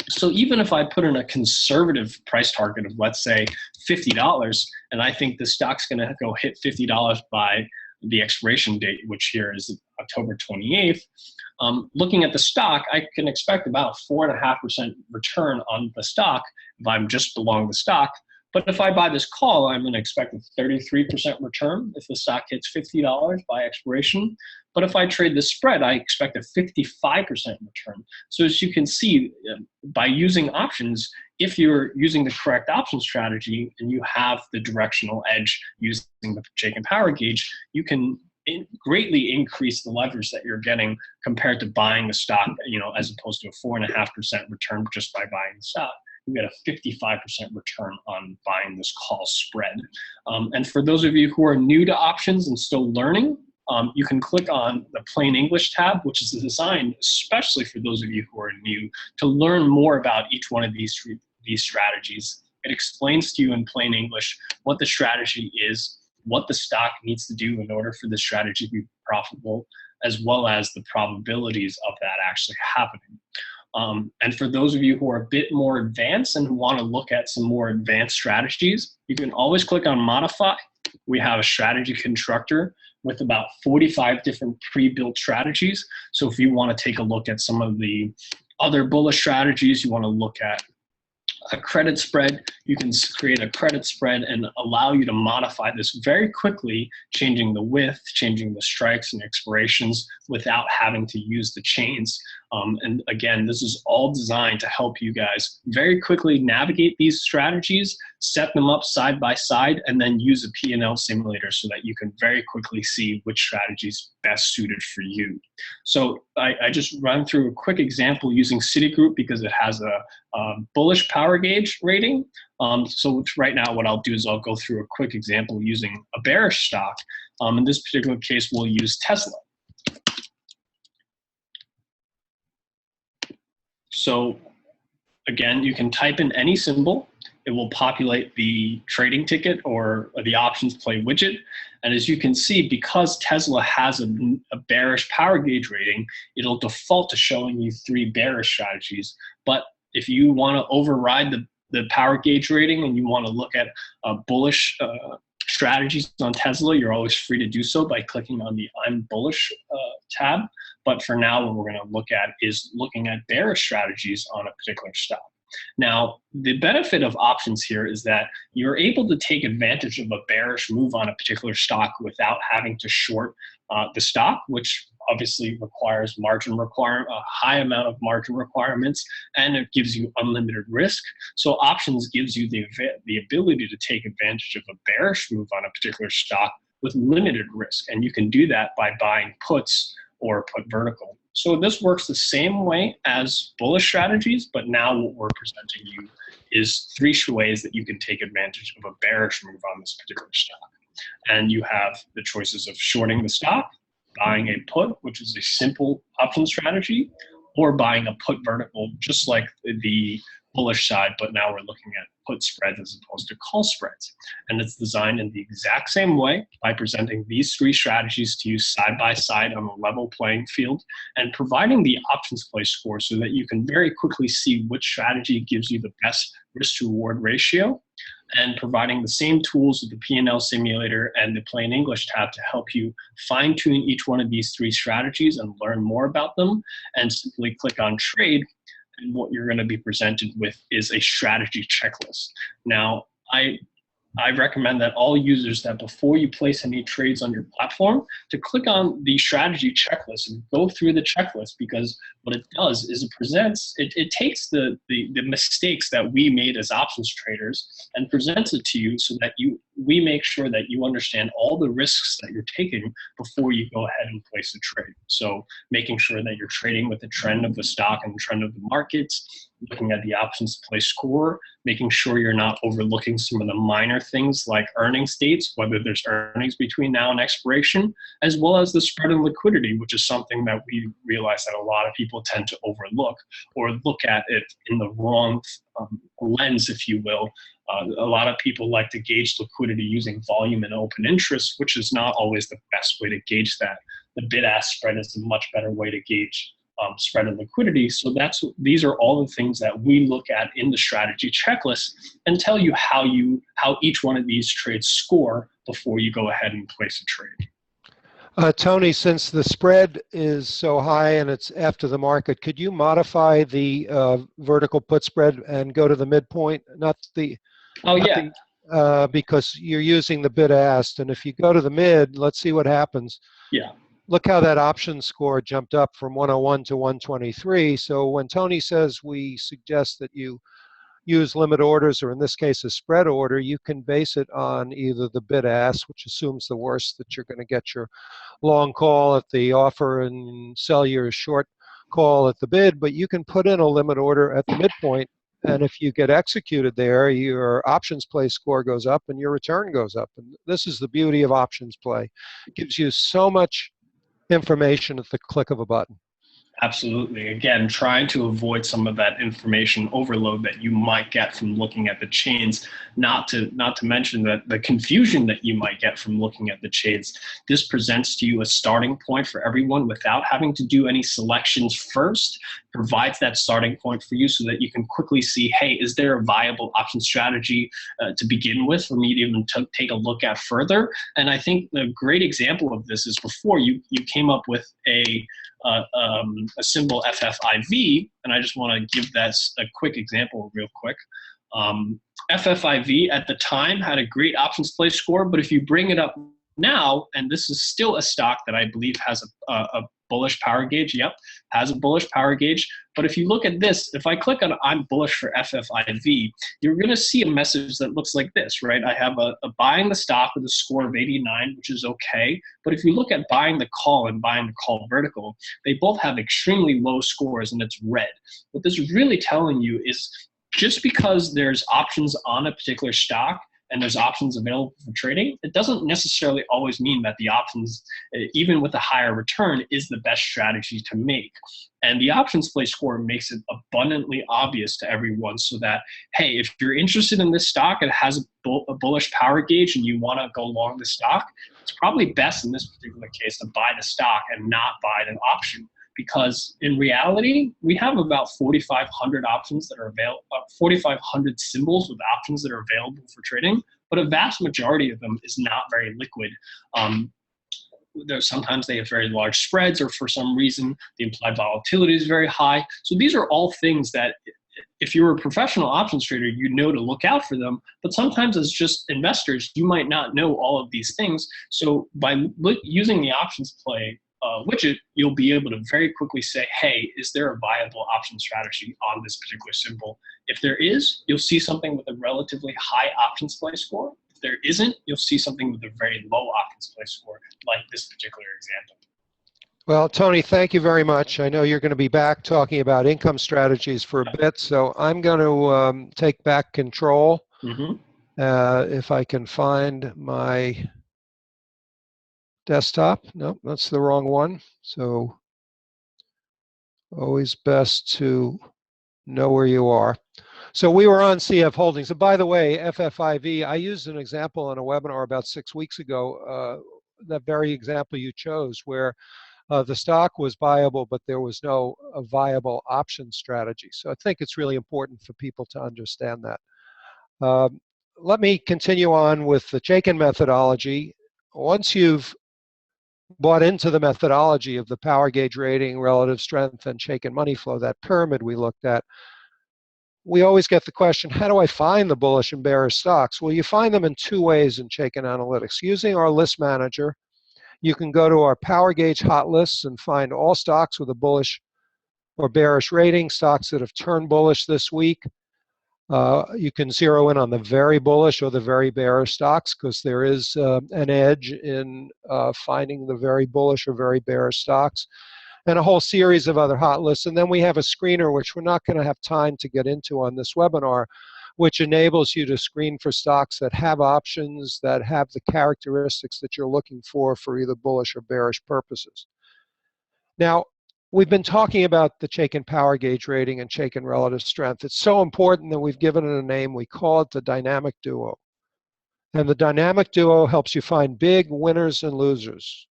So even if I put in a conservative price target of, let's say, $50, and I think the stock's going to go hit $50 by the expiration date, which here is October 28th, looking at the stock, I can expect about a 4.5% return on the stock if I'm just along the stock. But if I buy this call, I'm going to expect a 33% return if the stock hits $50 by expiration. But if I trade the spread, I expect a 55% return. So as you can see, by using options, if you're using the correct option strategy and you have the directional edge using the Chaikin power gauge, you can greatly increase the leverage that you're getting compared to buying the stock, as opposed to a 4.5% return just by buying the stock. You get a 55% return on buying this call spread. And for those of you who are new to options and still learning, you can click on the Plain English tab, which is designed especially for those of you who are new to learn more about each one of these strategies. It explains to you in plain English what the strategy is, what the stock needs to do in order for the strategy to be profitable, as well as the probabilities of that actually happening. And for those of you who are a bit more advanced and who want to look at some more advanced strategies, you can always click on Modify. We have a strategy constructor with about 45 different pre-built strategies. So if you want to take a look at some of the other bullish strategies, you want to look at a credit spread, you can create a credit spread and allow you to modify this very quickly, changing the width, changing the strikes and expirations without having to use the chains. And again, this is all designed to help you guys very quickly navigate these strategies, set them up side by side, and then use a P&L simulator so that you can very quickly see which strategy is best suited for you. So I just run through a quick example using Citigroup because it has a bullish power gauge rating. So right now what I'll do is I'll go through a quick example using a bearish stock. In this particular case, we'll use Tesla. So again, you can type in any symbol. It will populate the trading ticket or the OptionsPlay widget. And as you can see, because Tesla has a bearish power gauge rating, it'll default to showing you 3 bearish strategies. But if you want to override the power gauge rating and you want to look at bullish strategies on Tesla, you're always free to do so by clicking on the I'm Bullish tab. But for now, what we're going to look at is looking at bearish strategies on a particular stock. Now, the benefit of options here is that you're able to take advantage of a bearish move on a particular stock without having to short the stock, which obviously requires a high amount of margin requirements, and it gives you unlimited risk. So options gives you the ability to take advantage of a bearish move on a particular stock with limited risk, and you can do that by buying puts or put vertical. So this works the same way as bullish strategies, but now what we're presenting you is 3 ways that you can take advantage of a bearish move on this particular stock. And you have the choices of shorting the stock, buying a put, which is a simple option strategy, or buying a put vertical, just like the bullish side, but now we're looking at put spreads as opposed to call spreads. And it's designed in the exact same way by presenting these 3 strategies to you side by side on a level playing field and providing the OptionsPlay score so that you can very quickly see which strategy gives you the best risk to reward ratio, and providing the same tools with the P&L simulator and the plain English tab to help you fine tune each one of these 3 strategies and learn more about them, and simply click on trade. And what you're going to be presented with is a strategy checklist. Now, I recommend that all users, that before you place any trades on your platform, to click on the strategy checklist and go through the checklist, because what it does is it takes the mistakes that we made as options traders and presents it to you so that we make sure that you understand all the risks that you're taking before you go ahead and place a trade. So making sure that you're trading with the trend of the stock and the trend of the markets, looking at the OptionsPlay score, making sure you're not overlooking some of the minor things like earnings dates, whether there's earnings between now and expiration, as well as the spread and liquidity, which is something that we realize that a lot of people tend to overlook or look at it in the wrong lens, if you will. A lot of people like to gauge liquidity using volume and open interest, which is not always the best way to gauge that. The bid-ask spread is a much better way to gauge spread and liquidity. So these are all the things that we look at in the strategy checklist and tell you how each one of these trades score before you go ahead and place a trade. Tony, since the spread is so high and it's after the market, could you modify the vertical put spread and go to the midpoint, because you're using the bid asked, and if you go to the mid, let's see what happens. Yeah. Look how that option score jumped up from 101 to 123. So when Tony says we suggest that you use limit orders, or in this case a spread order, you can base it on either the bid ask, which assumes the worst, that you're going to get your long call at the offer and sell your short call at the bid, but you can put in a limit order at the midpoint, and if you get executed there, your OptionsPlay score goes up and your return goes up. And this is the beauty of OptionsPlay. It gives you so much information at the click of a button. Absolutely. Again, trying to avoid some of that information overload that you might get from looking at the chains, not to mention that the confusion that you might get from looking at the chains. This presents to you a starting point for everyone without having to do any selections first, provides that starting point for you so that you can quickly see, hey, is there a viable option strategy to begin with for me to even take a look at further? And I think the great example of this is before you came up with a symbol FFIV, and I just want to give that a quick example real quick. FFIV at the time had a great OptionsPlay score, but if you bring it up now, and this is still a stock that I believe has a bullish power gauge, yep, has a bullish power gauge, but if you look at this, if I click on I'm bullish for FFIV, you're going to see a message that looks like this, right? I have a buying the stock with a score of 89, which is okay, but if you look at buying the call and buying the call vertical, they both have extremely low scores and it's red. What this is really telling you is just because there's options on a particular stock and there's options available for trading, it doesn't necessarily always mean that the options, even with a higher return, is the best strategy to make. And the options play score makes it abundantly obvious to everyone so that, hey, if you're interested in this stock, it has a bullish power gauge and you want to go long the stock, it's probably best in this particular case to buy the stock and not buy an option. Because in reality, we have about 4,500 options that are available, 4,500 symbols with options that are available for trading, but a vast majority of them is not very liquid. Sometimes they have very large spreads, or for some reason, the implied volatility is very high. So these are all things that if you're a professional options trader, you know to look out for them. But sometimes as just investors, you might not know all of these things. So by using the options play widget, you'll be able to very quickly say, hey, is there a viable option strategy on this particular symbol? If there is, you'll see something with a relatively high options play score. If there isn't, you'll see something with a very low options play score, like this particular example. Well, Tony, thank you very much. I know you're going to be back talking about income strategies for a bit, so I'm going to take back control. If I can find my desktop. No, that's the wrong one. So always best to know where you are. So we were on CF Holdings. And by the way, FFIV, I used an example on a webinar about 6 weeks ago, that very example you chose, where the stock was viable, but there was no viable option strategy. So I think it's really important for people to understand that. Let me continue on with the Chaikin methodology. Once you've bought into the methodology of the power gauge rating, relative strength, and Chaikin money flow, that pyramid we looked at, we always get the question, how do I find the bullish and bearish stocks? Well, you find them in two ways in Chaikin Analytics. Using our list manager, you can go to our power gauge hot lists and find all stocks with a bullish or bearish rating, stocks that have turned bullish this week. You can zero in on the very bullish or the very bearish stocks because there is an edge in finding the very bullish or very bearish stocks, and a whole series of other hot lists. And then we have a screener, which we're not going to have time to get into on this webinar, which enables you to screen for stocks that have options, that have the characteristics that you're looking for either bullish or bearish purposes. Now, we've been talking about the Chaikin power gauge rating and Chaikin relative strength. It's so important that we've given it a name. We call it the dynamic duo. And the dynamic duo helps you find big winners and losers.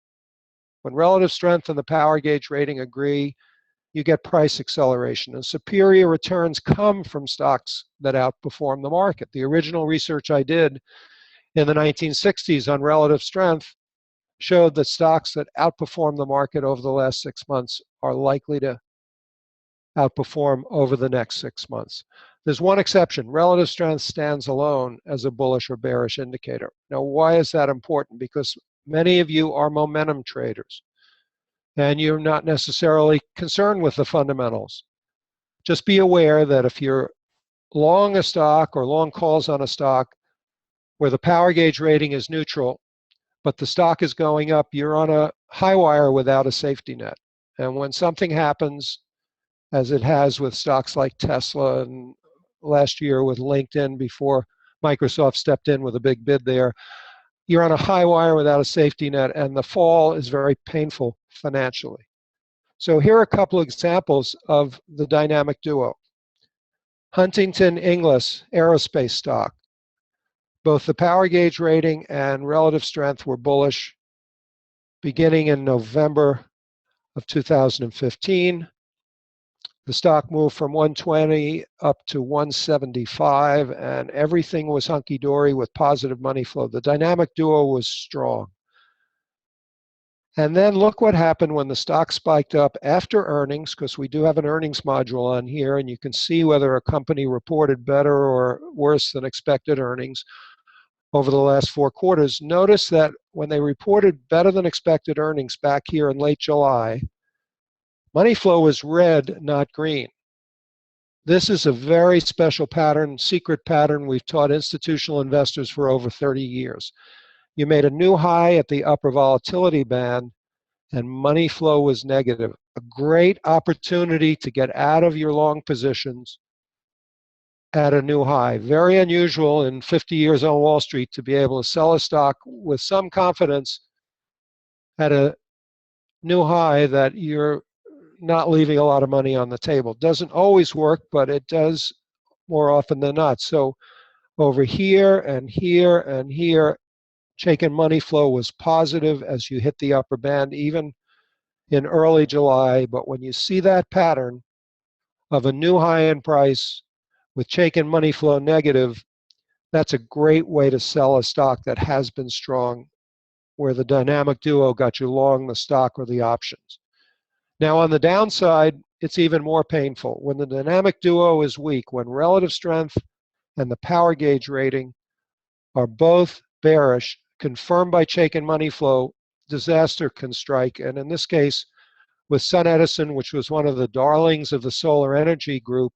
When relative strength and the power gauge rating agree, you get price acceleration. And superior returns come from stocks that outperform the market. The original research I did in the 1960s on relative strength showed that stocks that outperform the market over the last 6 months are likely to outperform over the next 6 months. There's one exception. Relative strength stands alone as a bullish or bearish indicator. Now, why is that important? Because many of you are momentum traders, and you're not necessarily concerned with the fundamentals. Just be aware that if you're long a stock or long calls on a stock where the power gauge rating is neutral, but the stock is going up, you're on a high wire without a safety net. And when something happens, as it has with stocks like Tesla and last year with LinkedIn before Microsoft stepped in with a big bid there, you're on a high wire without a safety net, and the fall is very painful financially. So here are a couple of examples of the dynamic duo. Huntington Ingalls aerospace stock. Both the power gauge rating and relative strength were bullish beginning in November of 2015. The stock moved from 120 up to 175, and everything was hunky-dory with positive money flow. The dynamic duo was strong. And then look what happened when the stock spiked up after earnings, because we do have an earnings module on here, and you can see whether a company reported better or worse than expected earnings over the last 4 quarters. Notice that when they reported better than expected earnings back here in late July, money flow was red, not green. This is a very special pattern, secret pattern we've taught institutional investors for over 30 years. You made a new high at the upper volatility band, and money flow was negative. A great opportunity to get out of your long positions at a new high. Very unusual in 50 years on Wall Street to be able to sell a stock with some confidence at a new high that you're not leaving a lot of money on the table. Doesn't always work, but it does more often than not. So over here and here and here, Chaikin money flow was positive as you hit the upper band, even in early July. But when you see that pattern of a new high in price with Chaikin money flow negative, that's a great way to sell a stock that has been strong, where the dynamic duo got you long the stock or the options. Now on the downside, it's even more painful. When the dynamic duo is weak, when relative strength and the power gauge rating are both bearish, confirmed by Chaikin money flow, disaster can strike. And in this case, with SunEdison, which was one of the darlings of the solar energy group,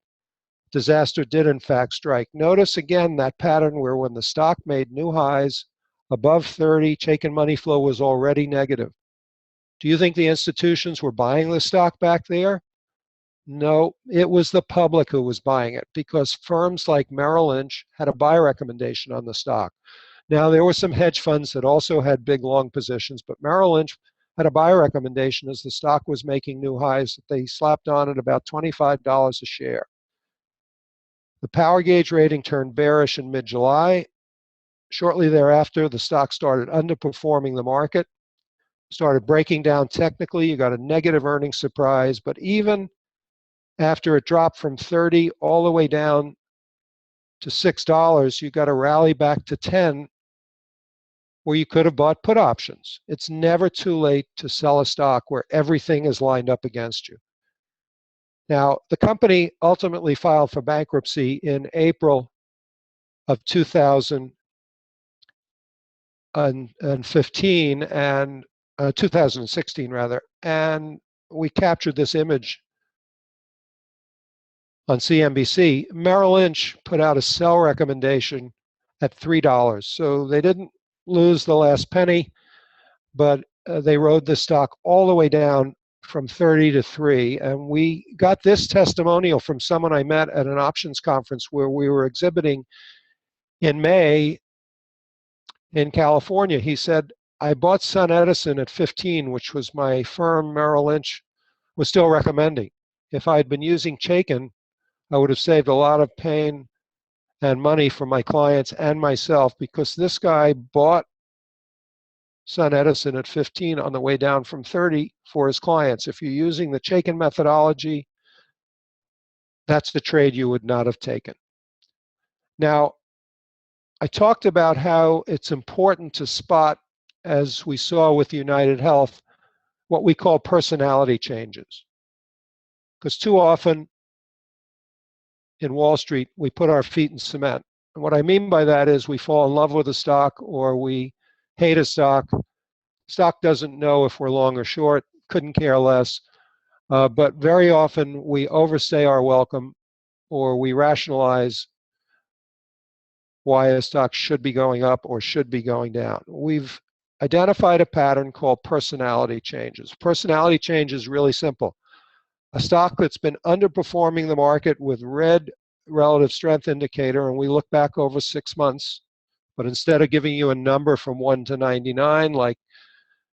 disaster did in fact strike. Notice again that pattern where when the stock made new highs above 30, Chaikin money flow was already negative. Do you think the institutions were buying the stock back there? No, it was the public who was buying it because firms like Merrill Lynch had a buy recommendation on the stock. Now, there were some hedge funds that also had big long positions, but Merrill Lynch had a buy recommendation as the stock was making new highs that they slapped on at about $25 a share. The power gauge rating turned bearish in mid-July. Shortly thereafter, the stock started underperforming the market, started breaking down technically. You got a negative earnings surprise, but even after it dropped from 30 all the way down to $6, you got to rally back to 10, where you could have bought put options. It's never too late to sell a stock where everything is lined up against you. Now, the company ultimately filed for bankruptcy in April of 2015 and 2016 rather, and we captured this image on CNBC. Merrill Lynch put out a sell recommendation at $3. So they didn't lose the last penny, but they rode the stock all the way down from 30 to 3. And we got this testimonial from someone I met at an options conference where we were exhibiting in May in California. He said, I bought SunEdison at 15, which was my firm Merrill Lynch was still recommending. If I had been using Chaikin, I would have saved a lot of pain and money for my clients and myself, because this guy bought SunEdison at 15 on the way down from 30 for his clients. If you're using the Chaikin methodology, that's the trade you would not have taken. Now, I talked about how it's important to spot, as we saw with United Health, what we call personality changes. Because too often in Wall Street, we put our feet in cement. And what I mean by that is we fall in love with a stock or we hate a stock. Stock doesn't know if we're long or short, couldn't care less. But very often we overstay our welcome or we rationalize why a stock should be going up or should be going down. We've identified a pattern called personality changes. Personality change is really simple. A stock that's been underperforming the market with red relative strength indicator, and we look back over 6 months, but instead of giving you a number from 1 to 99 like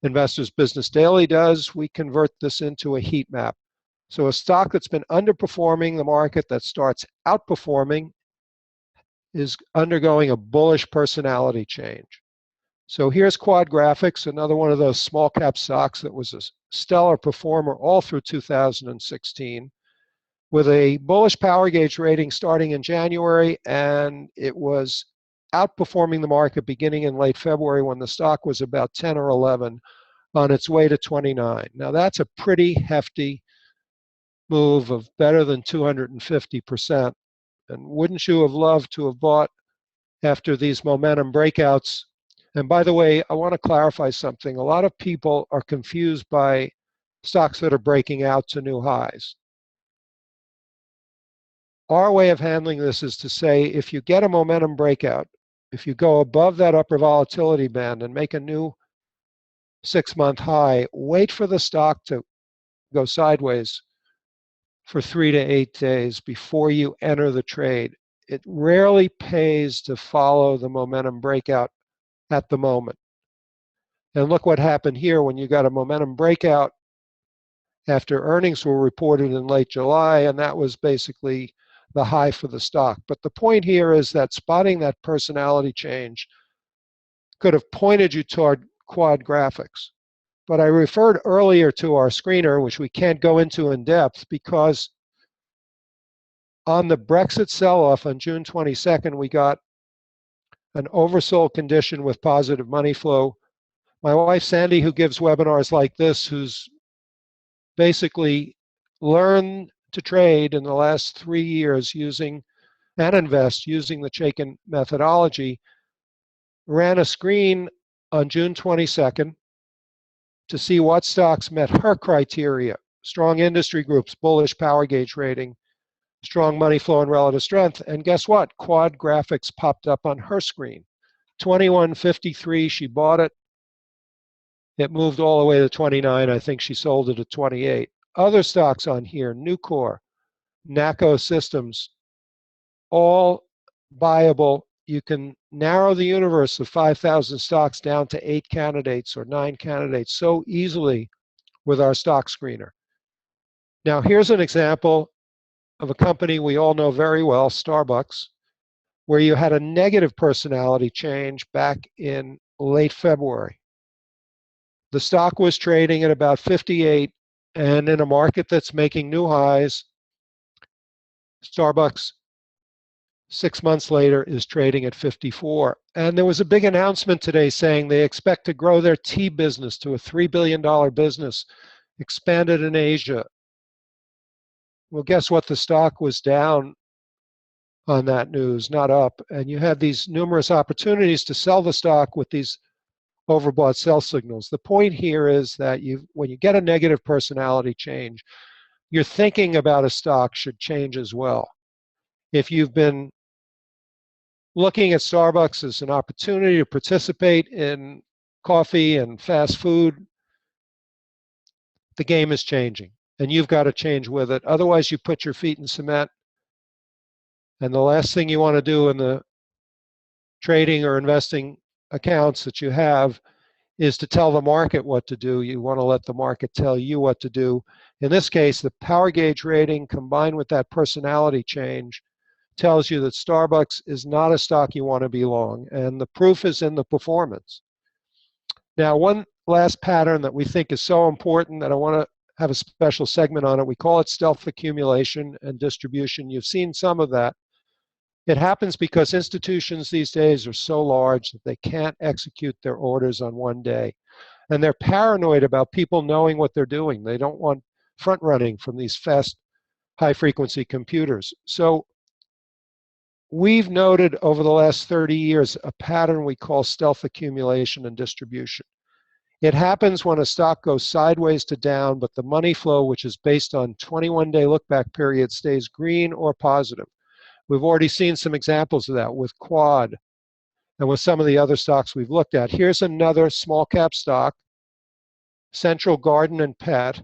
Investors Business Daily does, we convert this into a heat map. So a stock that's been underperforming the market that starts outperforming is undergoing a bullish personality change. So here's Quad Graphics, another one of those small cap stocks that was a stellar performer all through 2016, with a bullish power gauge rating starting in January, and it was outperforming the market beginning in late February when the stock was about 10 or 11 on its way to 29. Now that's a pretty hefty move of better than 250%. And wouldn't you have loved to have bought after these momentum breakouts? And by the way, I want to clarify something. A lot of people are confused by stocks that are breaking out to new highs. Our way of handling this is to say, if you get a momentum breakout, if you go above that upper volatility band and make a new 6-month high, wait for the stock to go sideways for 3 to 8 days before you enter the trade. it rarely pays to follow the momentum breakout at the moment. And look what happened here when you got a momentum breakout after earnings were reported in late July, and that was basically the high for the stock. But the point here is that spotting that personality change could have pointed you toward quad graphics. But I referred earlier to our screener, which we can't go into in depth, because on the Brexit sell-off on June 22nd, we got an oversold condition with positive money flow. My wife, Sandy, who gives webinars like this, who's basically learned to trade in the last 3 years using and invest using the Chaikin methodology, ran a screen on June 22nd to see what stocks met her criteria: strong industry groups, bullish power gauge rating, strong money flow and relative strength. And guess what? Quad graphics popped up on her screen. 21.53, she bought it. It moved all the way to 29. I think she sold it at 28. Other stocks on here: Nucor, NACO Systems, all buyable. You can narrow the universe of 5,000 stocks down to 8 candidates or 9 candidates so easily with our stock screener. Now, here's an example of a company we all know very well, Starbucks, where you had a negative personality change back in late February. The stock was trading at about 58, and in a market that's making new highs, Starbucks 6 months later is trading at 54. And there was a big announcement today saying they expect to grow their tea business to a $3 billion business, expanded in Asia. Well, guess what? The stock was down on that news, not up. And you had these numerous opportunities to sell the stock with these overbought sell signals. The point here is that when you get a negative personality change, your thinking about a stock should change as well. If you've been looking at Starbucks as an opportunity to participate in coffee and fast food, the game is changing, and you've got to change with it. Otherwise, you put your feet in cement, and the last thing you want to do in the trading or investing accounts that you have is to tell the market what to do. You want to let the market tell you what to do. In this case, the power gauge rating combined with that personality change tells you that Starbucks is not a stock you want to be long, and the proof is in the performance. Now, one last pattern that we think is so important that I want to have a special segment on it. We call it stealth accumulation and distribution. You've seen some of that. It happens because institutions these days are so large that they can't execute their orders on one day. And they're paranoid about people knowing what they're doing. They don't want front running from these fast, high-frequency computers. So we've noted over the last 30 years a pattern we call stealth accumulation and distribution. It happens when a stock goes sideways to down, but the money flow, which is based on 21-day look-back period, stays green or positive. We've already seen some examples of that with Quad and with some of the other stocks we've looked at. Here's another small cap stock, Central Garden and Pet,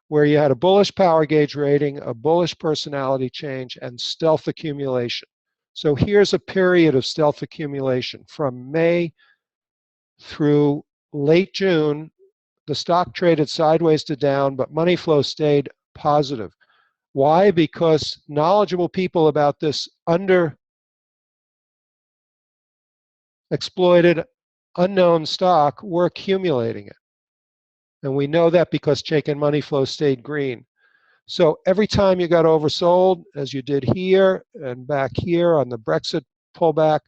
where you had a bullish power gauge rating, a bullish personality change, and stealth accumulation. So here's a period of stealth accumulation. From May through late June, the stock traded sideways to down, but money flow stayed positive. Why? Because knowledgeable people about this underexploited, unknown stock were accumulating it. And we know that because Chaikin money flow stayed green. So every time you got oversold, as you did here and back here on the Brexit pullback,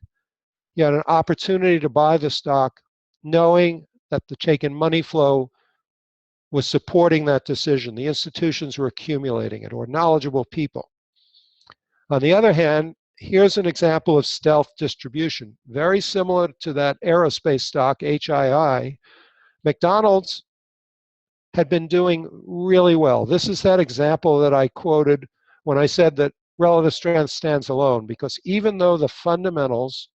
you had an opportunity to buy the stock knowing that the Chaikin money flow was supporting that decision. The institutions were accumulating it, or knowledgeable people. On the other hand, here's an example of stealth distribution. Very similar to that aerospace stock, HII. McDonald's had been doing really well. This is that example that I quoted when I said that relative strength stands alone, because even though the fundamentals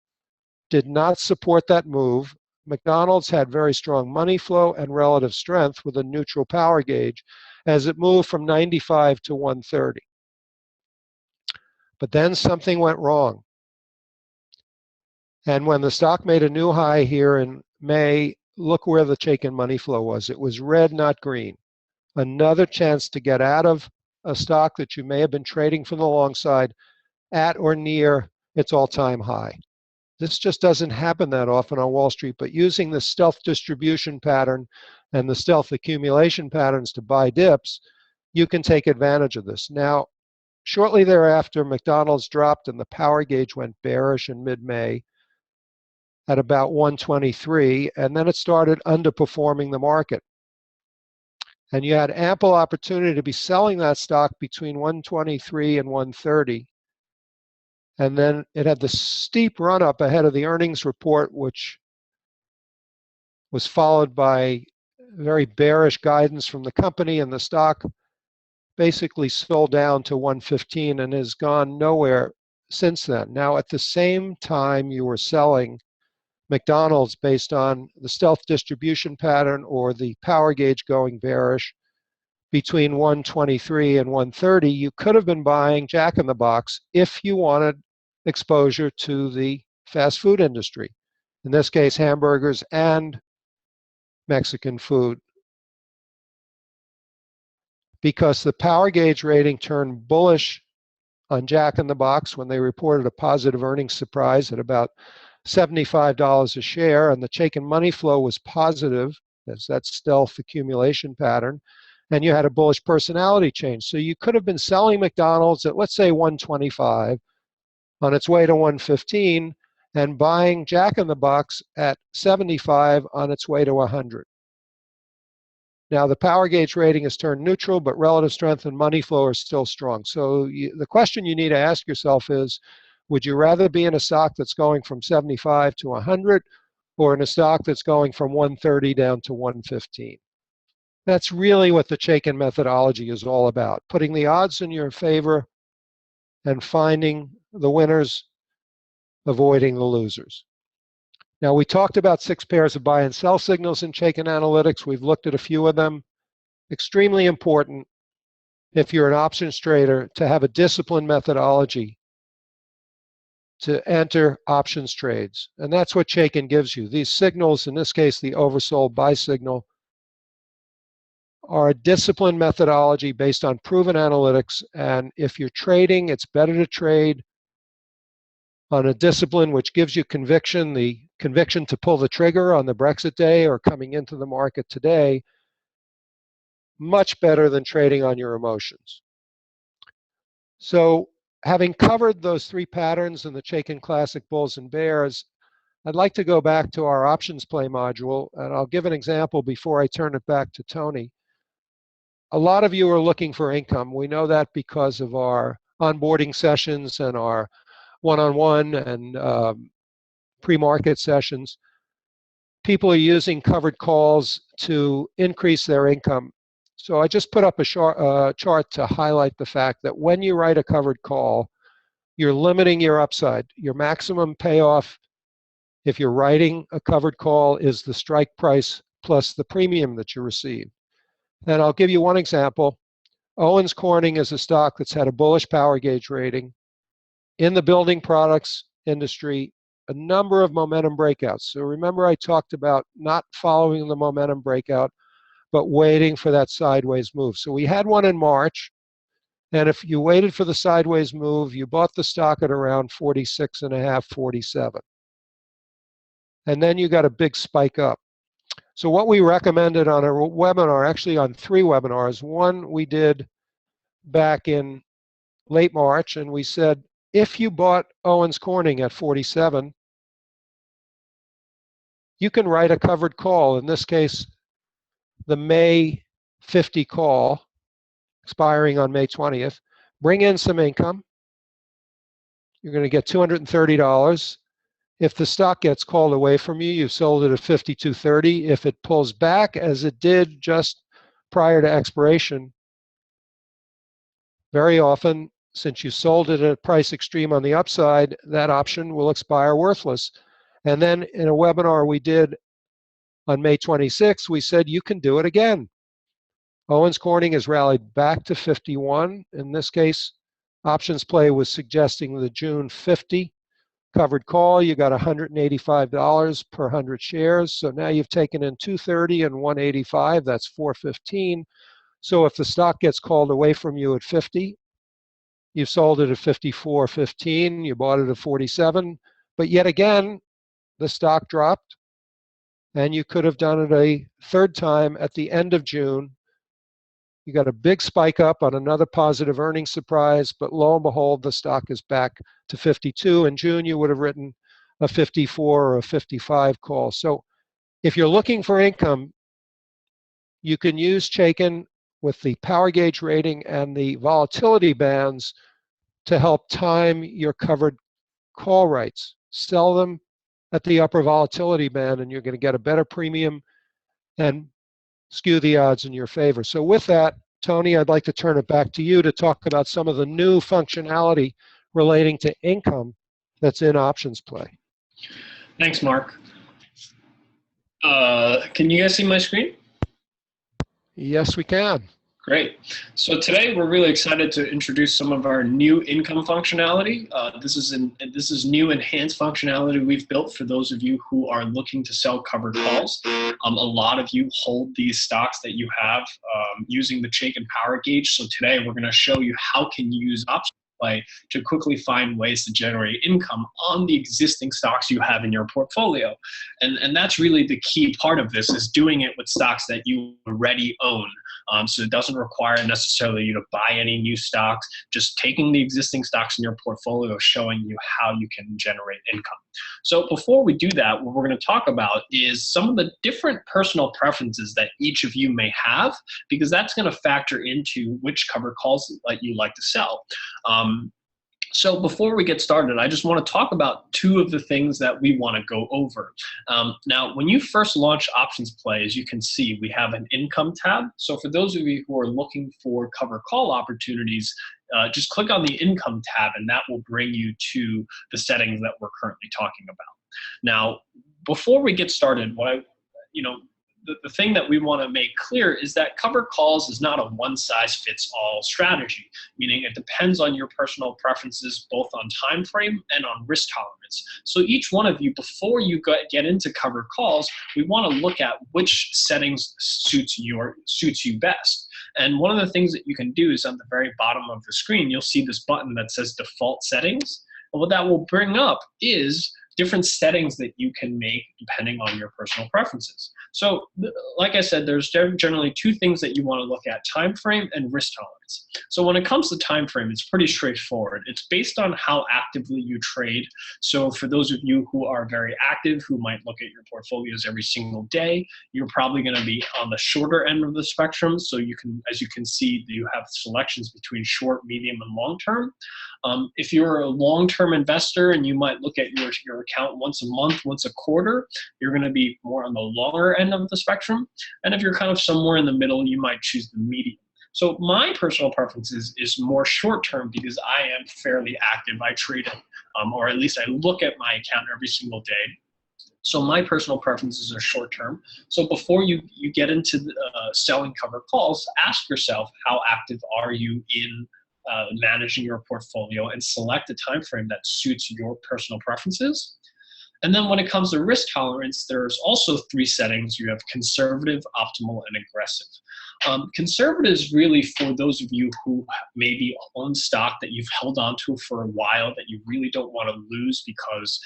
did not support that move, McDonald's had very strong money flow and relative strength with a neutral power gauge as it moved from 95 to 130. But then something went wrong. And when the stock made a new high here in May, look where the Chaikin money flow was. It was red, not green. Another chance to get out of a stock that you may have been trading from the long side at or near its all-time high. This just doesn't happen that often on Wall Street, but using the stealth distribution pattern and the stealth accumulation patterns to buy dips, you can take advantage of this. Now, shortly thereafter, McDonald's dropped and the power gauge went bearish in mid-May at about 123, and then it started underperforming the market. And you had ample opportunity to be selling that stock between 123 and 130. And then it had the steep run up ahead of the earnings report, which was followed by very bearish guidance from the company, and the stock basically sold down to 115 and has gone nowhere since then. Now, at the same time you were selling McDonald's based on the stealth distribution pattern or the power gauge going bearish between 123 and 130, you could have been buying Jack in the Box if you wanted exposure to the fast food industry. In this case, hamburgers and Mexican food. Because the power gauge rating turned bullish on Jack in the Box when they reported a positive earnings surprise at about $75 a share, and the Chaikin money flow was positive. That's that stealth accumulation pattern. And you had a bullish personality change. So you could have been selling McDonald's at, let's say, 125 on its way to 115 and buying Jack in the Box at 75 on its way to 100. Now, the power gauge rating has turned neutral, but relative strength and money flow are still strong. So the question you need to ask yourself is, would you rather be in a stock that's going from 75 to 100 or in a stock that's going from 130 down to 115? That's really what the Chaikin methodology is all about, putting the odds in your favor and finding the winners, avoiding the losers. Now, we talked about 6 pairs of buy and sell signals in Chaikin Analytics. We've looked at a few of them. Extremely important if you're an options trader to have a disciplined methodology to enter options trades. And that's what Chaikin gives you. These signals, in this case, the oversold buy signal, are a disciplined methodology based on proven analytics. And if you're trading, it's better to trade on a discipline which gives you conviction, the conviction to pull the trigger on the Brexit day or coming into the market today, much better than trading on your emotions. So having covered those 3 patterns in the Chaikin Classic Bulls and Bears, I'd like to go back to our OptionsPlay module, and I'll give an example before I turn it back to Tony. A lot of you are looking for income. We know that because of our onboarding sessions and our one-on-one and pre-market sessions. People are using covered calls to increase their income. So I just put up a chart to highlight the fact that when you write a covered call, you're limiting your upside. Your maximum payoff, if you're writing a covered call, is the strike price plus the premium that you receive. And I'll give you one example. Owens Corning is a stock that's had a bullish power gauge rating. In the building products industry, a number of momentum breakouts. So remember I talked about not following the momentum breakout, but waiting for that sideways move. So we had one in March, and if you waited for the sideways move, you bought the stock at around 46.5, 47. And then you got a big spike up. So what we recommended on a webinar, actually on 3 webinars, one we did back in late March, and we said, if you bought Owens Corning at 47, you can write a covered call. In this case, the May 50 call, expiring on May 20th. Bring in some income. You're going to get $230. If the stock gets called away from you, you've sold it at 52.30. If it pulls back, as it did just prior to expiration, very often, since you sold it at a price extreme on the upside, that option will expire worthless. And then in a webinar we did on May 26th, we said you can do it again. Owens Corning has rallied back to 51. In this case, OptionsPlay was suggesting the June 50 covered call. You got $185 per 100 shares. So now you've taken in 230 and 185. That's 415. So if the stock gets called away from you at 50, you've sold it at 54.15. You bought it at 47. But yet again, the stock dropped, and you could have done it a third time at the end of June. You got a big spike up on another positive earnings surprise, but lo and behold, the stock is back to 52. In June, you would have written a 54 or a 55 call. So if you're looking for income, you can use Chaikin with the power gauge rating and the volatility bands to help time your covered call rights. Sell them at the upper volatility band, and you're going to get a better premium and skew the odds in your favor. So with that, Tony, I'd like to turn it back to you to talk about some of the new functionality relating to income that's in OptionsPlay. Thanks, Mark. Can you guys see my screen? Yes, we can. Great. So today we're really excited to introduce some of our new income functionality. This is new enhanced functionality we've built for those of you who are looking to sell covered calls. A lot of you hold these stocks that you have using the Chaikin power gauge. So today we're going to show you how can you use OptionsPlay to quickly find ways to generate income on the existing stocks you have in your portfolio. And that's really the key part of this, is doing it with stocks that you already own. So it doesn't require necessarily you to buy any new stocks, just taking the existing stocks in your portfolio, showing you how you can generate income. So before we do that, what we're going to talk about is some of the different personal preferences that each of you may have, because that's going to factor into which covered calls that you like to sell. So before we get started, I just want to talk about two of the things that we want to go over. Now, when you first launch OptionsPlay, as you can see, we have an income tab. So for those of you who are looking for covered call opportunities, just click on the income tab, and that will bring you to the settings that we're currently talking about. Now, before we get started, the thing that we want to make clear is that covered calls is not a one-size-fits-all strategy, meaning it depends on your personal preferences, both on time frame and on risk tolerance. So each one of you, before you get into covered calls, we want to look at which settings suits you best. And one of the things that you can do is on the very bottom of the screen, you'll see this button that says Default Settings. And what that will bring up is different settings that you can make depending on your personal preferences. So like I said, there's generally two things that you want to look at: time frame and risk tolerance. So when it comes to time frame, it's pretty straightforward. It's based on how actively you trade. So for those of you who are very active, who might look at your portfolios every single day, you're probably going to be on the shorter end of the spectrum. So you can, as you can see, you have selections between short, medium, and long term. If you're a long-term investor and you might look at your account once a month, once a quarter, you're going to be more on the longer end of the spectrum. And if you're kind of somewhere in the middle, you might choose the medium. So my personal preference is more short-term, because I am fairly active. I trade it, or at least I look at my account every single day. So my personal preferences are short-term. So before you get into selling covered calls, ask yourself, how active are you in managing your portfolio, and select a time frame that suits your personal preferences. And then when it comes to risk tolerance, there's also three settings. You have conservative, optimal, and aggressive. Conservative is really for those of you who maybe own stock that you've held onto for a while that you really don't want to lose, because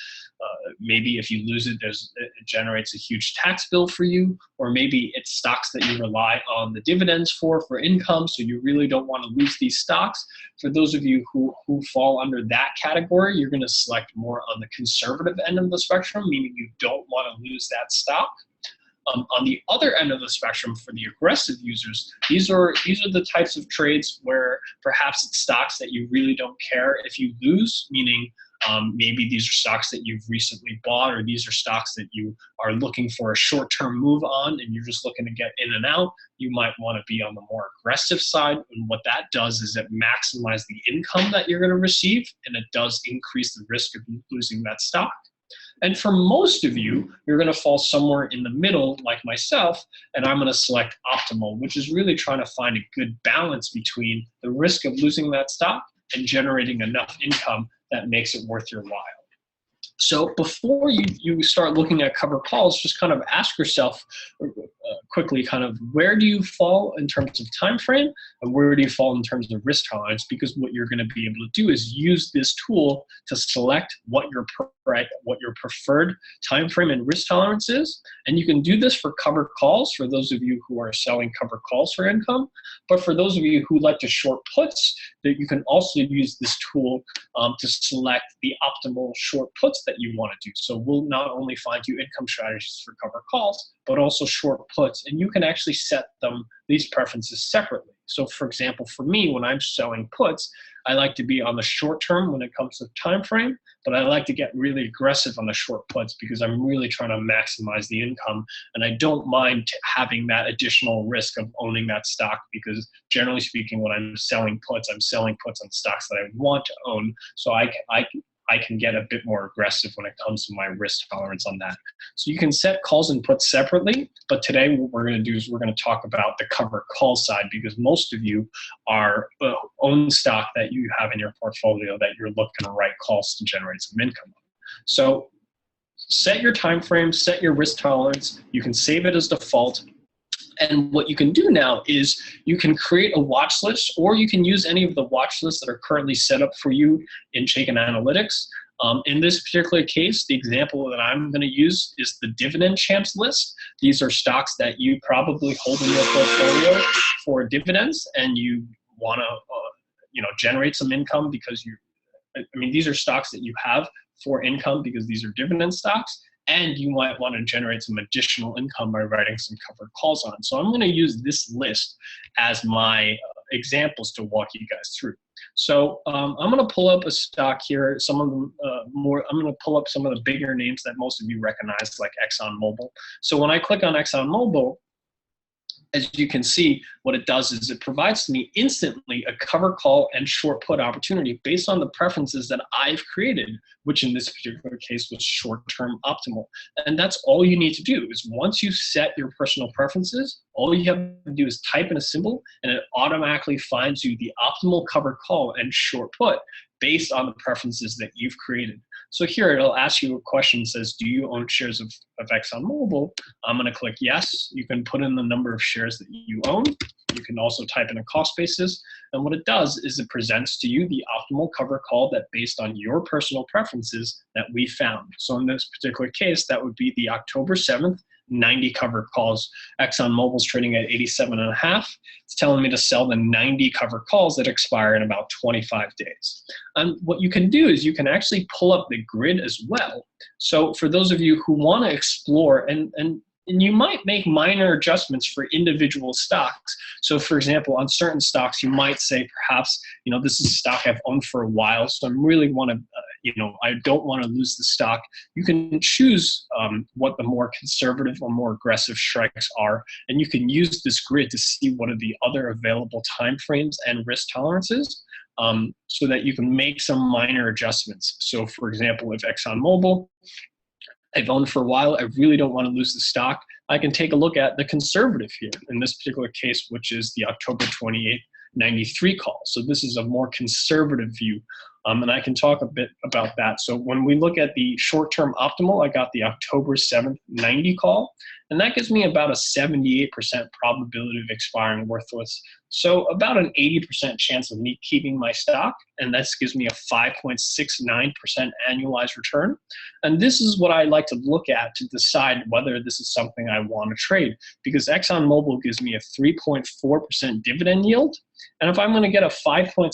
maybe if you lose it, it generates a huge tax bill for you, or maybe it's stocks that you rely on the dividends for income, so you really don't want to lose these stocks. For those of you who fall under that category, you're going to select more on the conservative end of the spectrum, meaning you don't want to lose that stock. On the other end of the spectrum, for the aggressive users, these are the types of trades where perhaps it's stocks that you really don't care if you lose, meaning maybe these are stocks that you've recently bought, or these are stocks that you are looking for a short-term move on and you're just looking to get in and out. You might want to be on the more aggressive side, and what that does is it maximizes the income that you're going to receive, and it does increase the risk of losing that stock. And for most of you, you're going to fall somewhere in the middle, like myself, and I'm going to select optimal, which is really trying to find a good balance between the risk of losing that stock and generating enough income that makes it worth your while. So before you start looking at covered calls, just kind of ask yourself quickly kind of where do you fall in terms of time frame and where do you fall in terms of risk tolerance, because what you're going to be able to do is use this tool to select what your preferred time frame and risk tolerance is. And you can do this for covered calls for those of you who are selling covered calls for income. But for those of you who like to short puts, that you can also use this tool to select the optimal short puts that you want to do. So we'll not only find you income strategies for covered calls, but also short puts, and you can actually set these preferences separately. So for example, for me, when I'm selling puts, I like to be on the short term when it comes to time frame, but I like to get really aggressive on the short puts because I'm really trying to maximize the income, and I don't mind having that additional risk of owning that stock, because generally speaking, when I'm selling puts on stocks that I want to own, so I can get a bit more aggressive when it comes to my risk tolerance on that. So you can set calls and puts separately, but today what we're going to do is we're going to talk about the covered call side, because most of you are own stock that you have in your portfolio that you're looking to write calls to generate some income on. So set your time frame, set your risk tolerance. You can save it as default. And what you can do now is you can create a watch list, or you can use any of the watch lists that are currently set up for you in Chaikin Analytics. In this particular case, the example that I'm going to use is the Dividend Champs list. These are stocks that you probably hold in your portfolio for dividends, and you want to generate some income because these are stocks that you have for income because these are dividend stocks, and you might want to generate some additional income by writing some covered calls on. So I'm going to use this list as my examples to walk you guys through. So I'm going to pull up a stock here. Some of them I'm going to pull up some of the bigger names that most of you recognize, like ExxonMobil. So when I click on ExxonMobil, as you can see, what it does is it provides me instantly a cover call and short put opportunity based on the preferences that I've created, which in this particular case was short-term optimal. And that's all you need to do is once you set your personal preferences, all you have to do is type in a symbol and it automatically finds you the optimal cover call and short put based on the preferences that you've created. So here it'll ask you a question that says, do you own shares of ExxonMobil? I'm going to click yes. You can put in the number of shares that you own. You can also type in a cost basis. And what it does is it presents to you the optimal cover call that based on your personal preferences that we found. So in this particular case, that would be the October 7th, 90 covered calls. ExxonMobil's trading at 87.5. It's telling me to sell the 90 covered calls that expire in about 25 days. And what you can do is you can actually pull up the grid as well. So for those of you who want to explore, and you might make minor adjustments for individual stocks. So for example, on certain stocks, you might say perhaps, this is a stock I've owned for a while, so I really want to, I don't want to lose the stock. You can choose what the more conservative or more aggressive strikes are, and you can use this grid to see what are the other available time frames and risk tolerances, so that you can make some minor adjustments. So for example, if ExxonMobil, I've owned for a while, I really don't want to lose the stock, I can take a look at the conservative here, in this particular case, which is the October 28th, 93 call. So this is a more conservative view, and I can talk a bit about that. So when we look at the short-term optimal, I got the October 7th, 90 call, and that gives me about a 78% probability of expiring worthless. So about an 80% chance of me keeping my stock, and that gives me a 5.69% annualized return. And this is what I like to look at to decide whether this is something I want to trade, because ExxonMobil gives me a 3.4% dividend yield. And if I'm going to get a 5.69%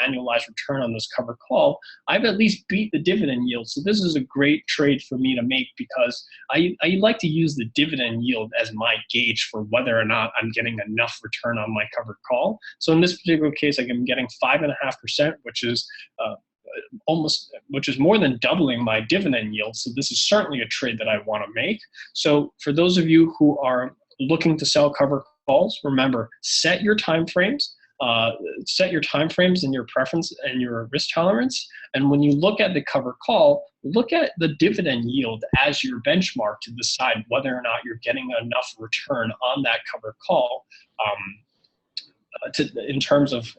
annualized return on this covered call, I've at least beat the dividend yield. So this is a great trade for me to make, because I like to use the dividend yield as my gauge for whether or not I'm getting enough return on my covered call. So in this particular case, I'm getting 5.5%, which is more than doubling my dividend yield. So this is certainly a trade that I want to make. So for those of you who are looking to sell covered calls, remember, set your time frames. Set your time frames and your preference and your risk tolerance. And when you look at the cover call, look at the dividend yield as your benchmark to decide whether or not you're getting enough return on that cover call in terms of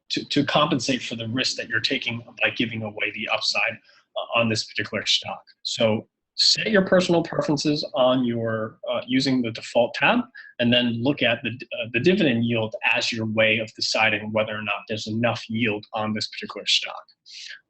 to compensate for the risk that you're taking by giving away the upside on this particular stock. So set your personal preferences on your using the default tab, and then look at the dividend yield as your way of deciding whether or not there's enough yield on this particular stock.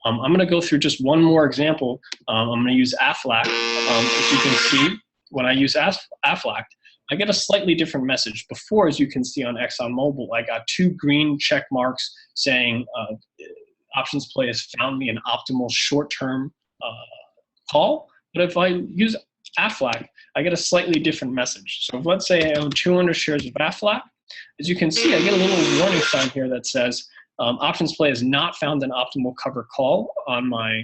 I'm going to go through just one more example. I'm going to use AFLAC. As you can see, when I use AFLAC, I get a slightly different message. Before, as you can see on ExxonMobil, I got 2 green check marks saying OptionsPlay has found me an optimal short-term call. But if I use AFLAC, I get a slightly different message. So if, let's say I own 200 shares of AFLAC, as you can see, I get a little warning sign here that says OptionsPlay has not found an optimal cover call on my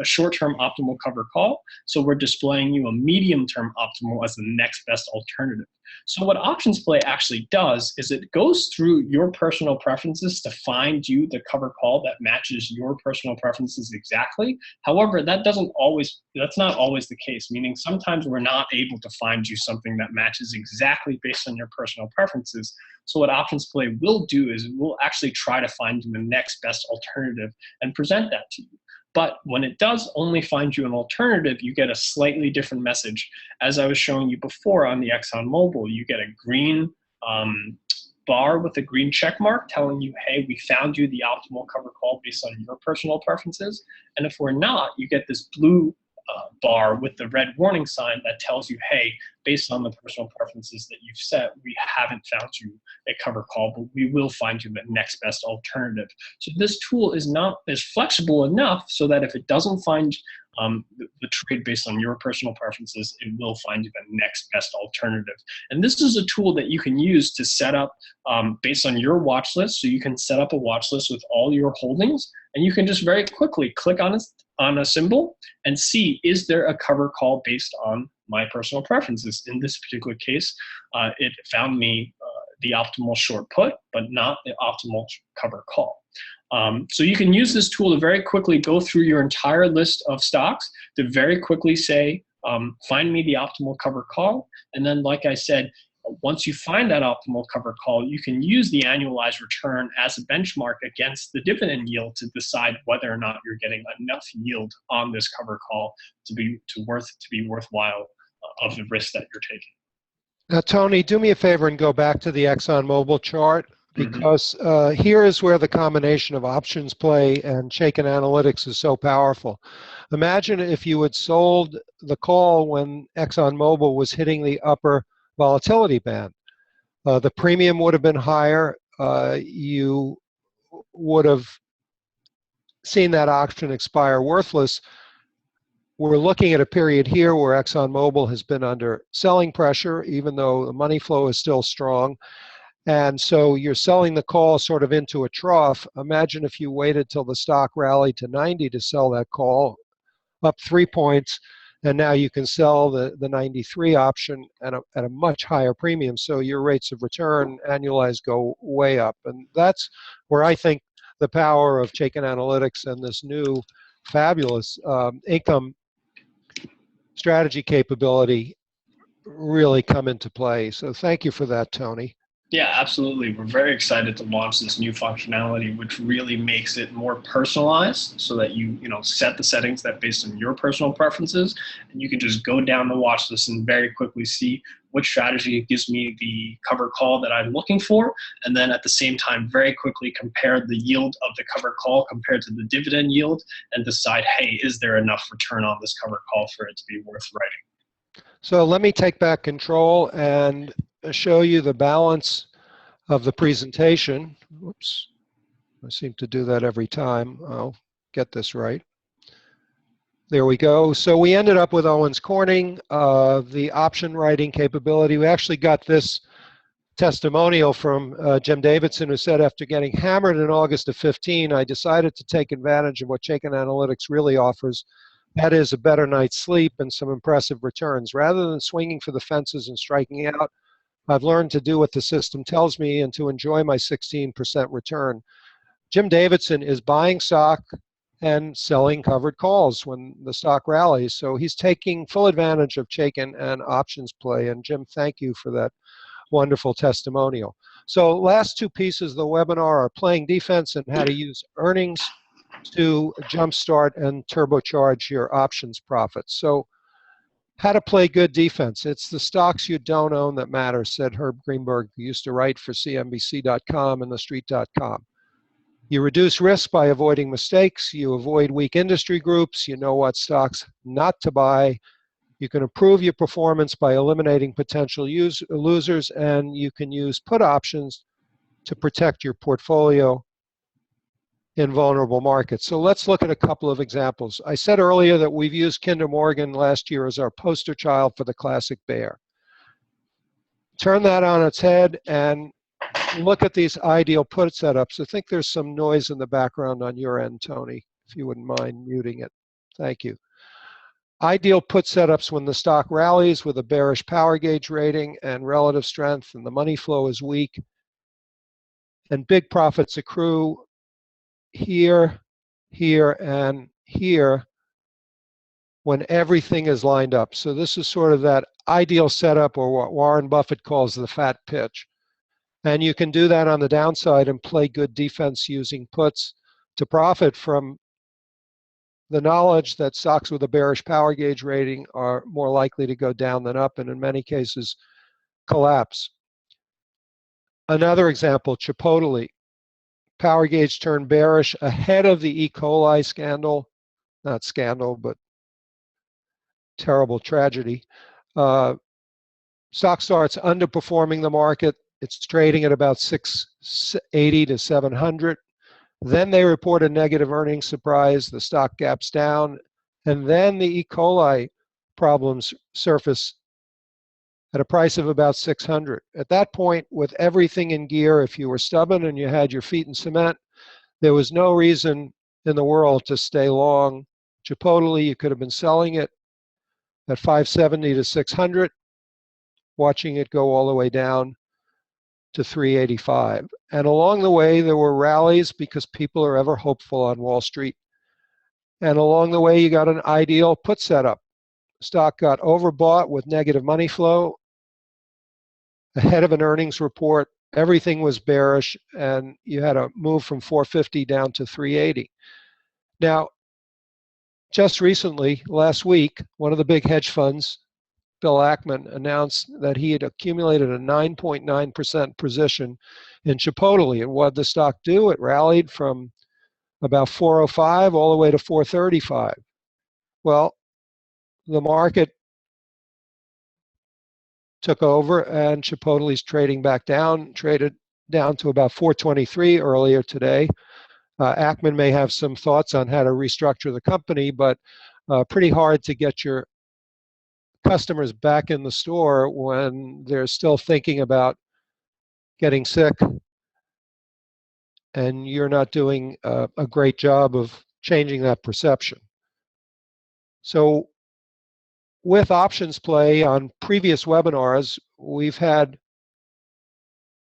a short-term optimal cover call. So we're displaying you a medium-term optimal as the next best alternative. So what OptionsPlay actually does is it goes through your personal preferences to find you the cover call that matches your personal preferences exactly. However, that's not always the case, meaning sometimes we're not able to find you something that matches exactly based on your personal preferences. So what OptionsPlay will do is we'll actually try to find you the next best alternative and present that to you. But when it does only find you an alternative, you get a slightly different message. As I was showing you before on the ExxonMobil, you get a green bar with a green check mark telling you, hey, we found you the optimal cover call based on your personal preferences. And if we're not, you get this blue bar with the red warning sign that tells you, hey, based on the personal preferences that you've set, we haven't found you a cover call, but we will find you the next best alternative. So this tool is flexible enough so that if it doesn't find the trade based on your personal preferences, it will find you the next best alternative. And this is a tool that you can use to set up based on your watch list. So you can set up a watch list with all your holdings, and you can just very quickly click on a symbol and see, is there a cover call based on my personal preferences? In this particular case, it found me the optimal short put, but not the optimal cover call. So you can use this tool to very quickly go through your entire list of stocks to very quickly say, find me the optimal cover call. And then, like I said, once you find that optimal cover call, you can use the annualized return as a benchmark against the dividend yield to decide whether or not you're getting enough yield on this cover call to be worthwhile of the risk that you're taking. Now, Tony, do me a favor and go back to the ExxonMobil chart, because here is where the combination of OptionsPlay and Chaikin Analytics is so powerful. Imagine if you had sold the call when ExxonMobil was hitting the upper volatility band. The premium would have been higher. You would have seen that option expire worthless. We're looking at a period here where ExxonMobil has been under selling pressure, even though the money flow is still strong. And so you're selling the call sort of into a trough. Imagine if you waited till the stock rallied to 90 to sell that call, up 3 points, and now you can sell the 93 option at a much higher premium. So your rates of return annualized go way up. And that's where I think the power of Chaikin Analytics and this new fabulous income strategy capability really come into play. So thank you for that, Tony. Yeah, absolutely. We're very excited to launch this new functionality, which really makes it more personalized so that you set the settings that based on your personal preferences, and you can just go down the watch list and very quickly see which strategy gives me the cover call that I'm looking for, and then at the same time very quickly compare the yield of the cover call compared to the dividend yield and decide, hey, is there enough return on this cover call for it to be worth writing? So let me take back control and show you the balance of the presentation. Whoops, I seem to do that every time. I'll get this right. There we go. So we ended up with Owens Corning, the option writing capability. We actually got this testimonial from Jim Davidson, who said, after getting hammered in August of 15, I decided to take advantage of what Chaikin Analytics really offers. That is a better night's sleep and some impressive returns. Rather than swinging for the fences and striking out, I've learned to do what the system tells me and to enjoy my 16% return. Jim Davidson is buying stock and selling covered calls when the stock rallies. So he's taking full advantage of Chaikin and OptionsPlay. And Jim, thank you for that wonderful testimonial. So last two pieces of the webinar are playing defense and how to use earnings to jumpstart and turbocharge your options profits. So how to play good defense. It's the stocks you don't own that matter, said Herb Greenberg, who used to write for CNBC.com and TheStreet.com. You reduce risk by avoiding mistakes. You avoid weak industry groups. You know what stocks not to buy. You can improve your performance by eliminating potential losers, and you can use put options to protect your portfolio in vulnerable markets. So let's look at a couple of examples. I said earlier that we've used Kinder Morgan last year as our poster child for the classic bear. Turn that on its head and look at these ideal put setups. I think there's some noise in the background on your end, Tony, if you wouldn't mind muting it. Thank you. Ideal put setups when the stock rallies with a bearish power gauge rating and relative strength and the money flow is weak and big profits accrue here, here, and here when everything is lined up. So this is sort of that ideal setup, or what Warren Buffett calls the fat pitch. And you can do that on the downside and play good defense using puts to profit from the knowledge that stocks with a bearish power gauge rating are more likely to go down than up, and in many cases collapse. Another example, Chipotle. Power gauge turned bearish ahead of the E. coli scandal. Not scandal, but terrible tragedy. Stock starts underperforming the market. It's trading at about 680 to 700. Then they report a negative earnings surprise. The stock gaps down. And then the E. coli problems surface at a price of about 600. At that point, with everything in gear, if you were stubborn and you had your feet in cement, there was no reason in the world to stay long. Chipotle, you could have been selling it at 570 to 600, watching it go all the way down to 385. And along the way, there were rallies because people are ever hopeful on Wall Street. And along the way, you got an ideal put setup. Stock got overbought with negative money flow ahead of an earnings report. Everything was bearish, and you had a move from 450 down to 380. Now, just recently, last week, one of the big hedge funds, Bill Ackman, announced that he had accumulated a 9.9% position in Chipotle. And what did the stock do? It rallied from about 405 all the way to 435. Well, the market took over and Chipotle's trading back down, traded down to about 423 earlier today. Ackman may have some thoughts on how to restructure the company, but pretty hard to get your customers back in the store when they're still thinking about getting sick and you're not doing a great job of changing that perception. So with OptionsPlay on previous webinars, we've had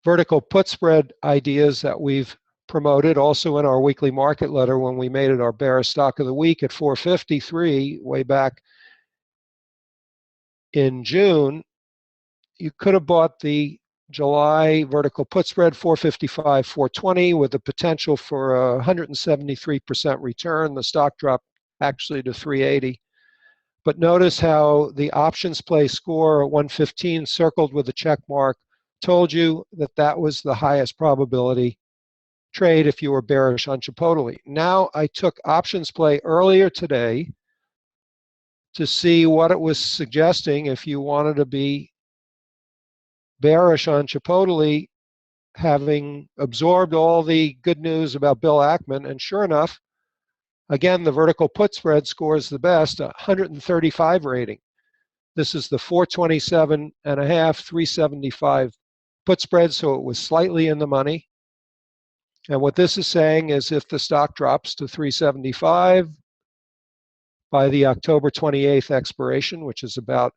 vertical put spread ideas that we've promoted also in our weekly market letter when we made it our bearish stock of the week at 453 way back in June. You could have bought the July vertical put spread 455, 420 with the potential for a 173% return. The stock dropped actually to 380. But notice how the OptionsPlay score 115 circled with a check mark told you that that was the highest probability trade if you were bearish on Chipotle. Now I took OptionsPlay earlier today to see what it was suggesting if you wanted to be bearish on Chipotle, having absorbed all the good news about Bill Ackman. And sure enough, again, the vertical put spread scores the best, 135 rating. This is the 427.5, 375 put spread, so it was slightly in the money. And what this is saying is if the stock drops to 375 by the October 28th expiration, which is about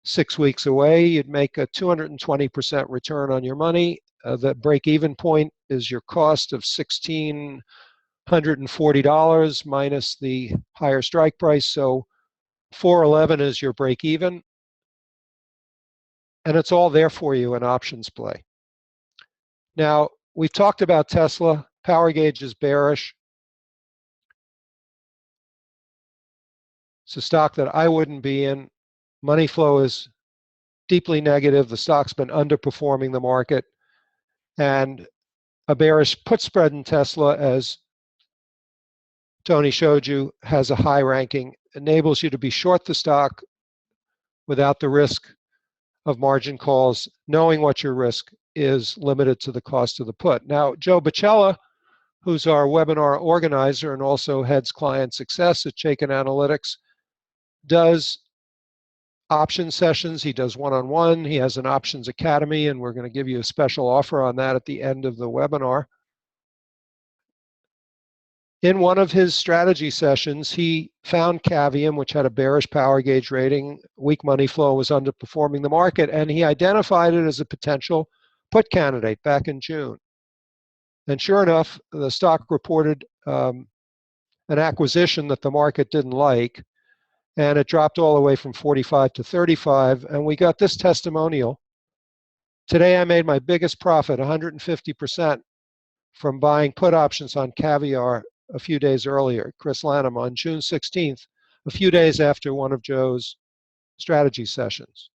6 weeks away, you'd make a 220% return on your money. The break-even point is your cost of $1,640 minus the higher strike price. So 411 is your break-even. And it's all there for you in OptionsPlay. Now, we've talked about Tesla. Power gauge is bearish. It's a stock that I wouldn't be in. Money flow is deeply negative. The stock's been underperforming the market. And a bearish put spread in Tesla, as Tony showed you, has a high ranking, enables you to be short the stock without the risk of margin calls, knowing what your risk is limited to the cost of the put. Now, Joe Bacella, who's our webinar organizer and also heads client success at Chaikin Analytics, does option sessions. He does one-on-one. He has an options academy, and we're going to give you a special offer on that at the end of the webinar. In one of his strategy sessions, he found Cavium, which had a bearish power gauge rating. Weak money flow was underperforming the market, and he identified it as a potential put candidate back in June. And sure enough, the stock reported an acquisition that the market didn't like, and it dropped all the way from 45 to 35, and we got this testimonial. Today I made my biggest profit, 150%, from buying put options on Caviar a few days earlier, Chris Lanham, on June 16th, a few days after one of Joe's strategy sessions.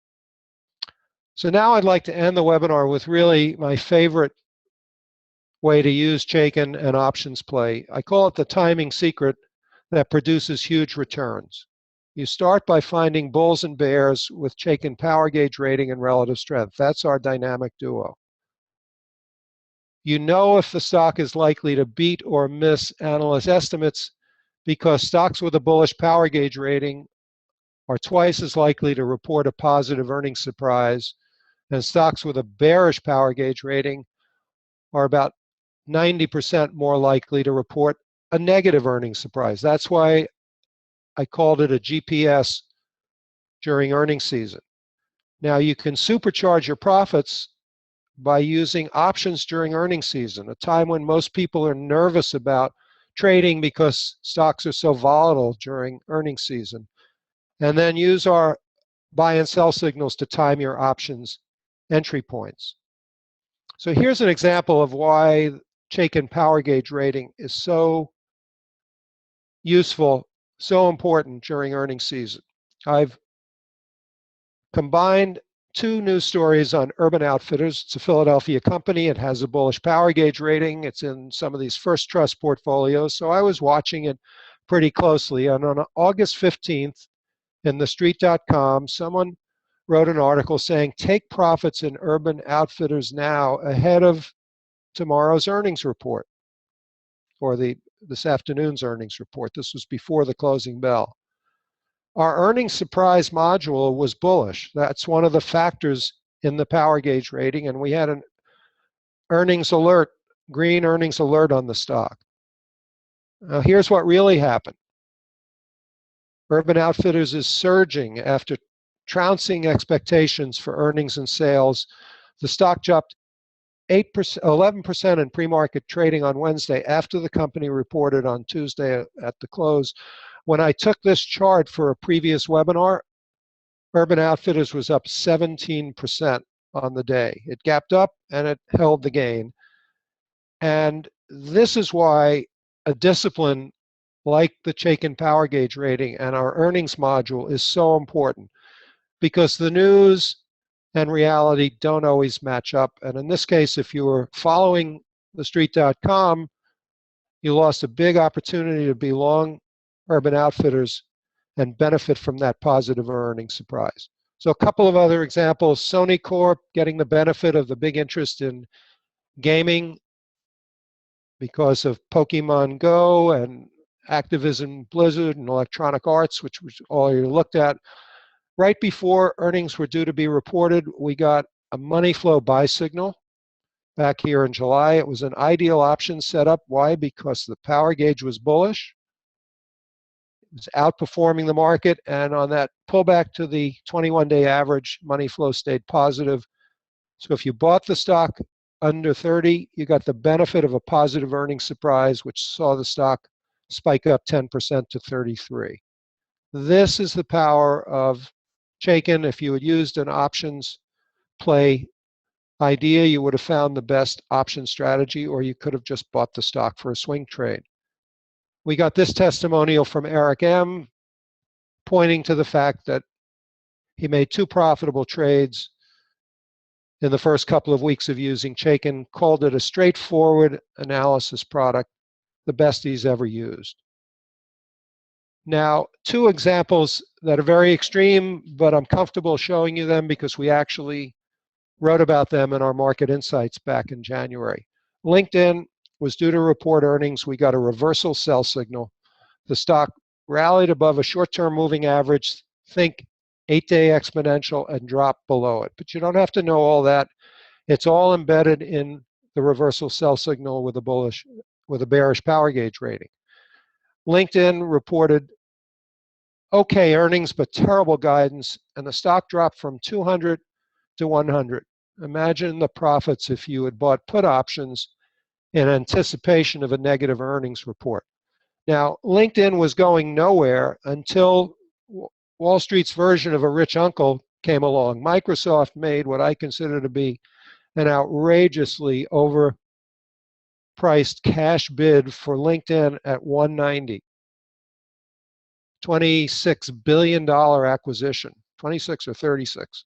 So now I'd like to end the webinar with really my favorite way to use Chaikin and OptionsPlay. I call it the timing secret that produces huge returns. You start by finding bulls and bears with Chaikin power gauge rating and relative strength. That's our dynamic duo. You know if the stock is likely to beat or miss analyst estimates because stocks with a bullish power gauge rating are twice as likely to report a positive earnings surprise, and stocks with a bearish power gauge rating are about 90% more likely to report a negative earnings surprise. That's why I called it a GPS during earnings season. Now, you can supercharge your profits by using options during earnings season, a time when most people are nervous about trading because stocks are so volatile during earnings season. And then use our buy and sell signals to time your options entry points. So here's an example of why Chaikin power gauge rating is so useful, so important during earnings season. I've combined two news stories on Urban Outfitters. It's a Philadelphia company. It has a bullish power gauge rating. It's in some of these first trust portfolios. So I was watching it pretty closely. And on August 15th, in thestreet.com, someone wrote an article saying, take profits in Urban Outfitters now ahead of tomorrow's earnings report, or this afternoon's earnings report. This was before the closing bell. Our earnings surprise module was bullish. That's one of the factors in the power gauge rating, and we had an earnings alert, green earnings alert on the stock. Now here's what really happened. Urban Outfitters is surging after trouncing expectations for earnings and sales. The stock jumped 11% in pre-market trading on Wednesday after the company reported on Tuesday at the close. When I took this chart for a previous webinar, Urban Outfitters was up 17% on the day. It gapped up and it held the gain. And this is why a discipline like the Chaikin power gauge rating and our earnings module is so important, because the news and reality don't always match up. And in this case, if you were following thestreet.com, you lost a big opportunity to be long Urban Outfitters and benefit from that positive earnings surprise. So a couple of other examples: Sony Corp getting the benefit of the big interest in gaming because of Pokemon Go and Activision Blizzard and Electronic Arts, which was all you looked at. Right before earnings were due to be reported, we got a money flow buy signal back here in July. It was an ideal option setup. Why? Because the power gauge was bullish. It was outperforming the market, and on that pullback to the 21-day average, money flow stayed positive. So if you bought the stock under 30, you got the benefit of a positive earnings surprise, which saw the stock spike up 10% to 33. This is the power of Chaikin. If you had used an options play idea, you would have found the best option strategy, or you could have just bought the stock for a swing trade. We got this testimonial from Eric M., pointing to the fact that he made 2 profitable trades in the first couple of weeks of using Chaikin, called it a straightforward analysis product, the best he's ever used. Now, 2 examples that are very extreme, but I'm comfortable showing you them because we actually wrote about them in our Market Insights back in January. LinkedIn was due to report earnings. We got a reversal sell signal. The stock rallied above a short-term moving average, think 8-day exponential, and dropped below it. But you don't have to know all that. It's all embedded in the reversal sell signal with a bearish power gauge rating. LinkedIn reported okay earnings, but terrible guidance, and the stock dropped from 200 to 100. Imagine the profits if you had bought put options in anticipation of a negative earnings report. Now, LinkedIn was going nowhere until Wall Street's version of a rich uncle came along. Microsoft made what I consider to be an outrageously overpriced cash bid for LinkedIn at 190. $26 billion acquisition, 26 or 36.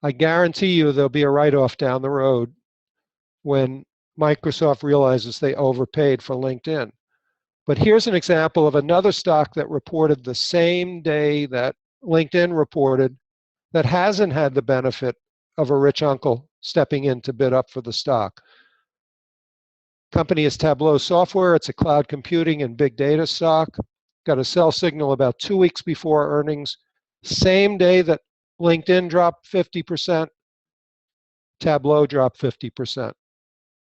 I guarantee you there'll be a write-off down the road when Microsoft realizes they overpaid for LinkedIn. But here's an example of another stock that reported the same day that LinkedIn reported that hasn't had the benefit of a rich uncle stepping in to bid up for the stock. Company is Tableau Software. It's a cloud computing and big data stock. Got a sell signal about 2 weeks before earnings. Same day that LinkedIn dropped 50%, Tableau dropped 50%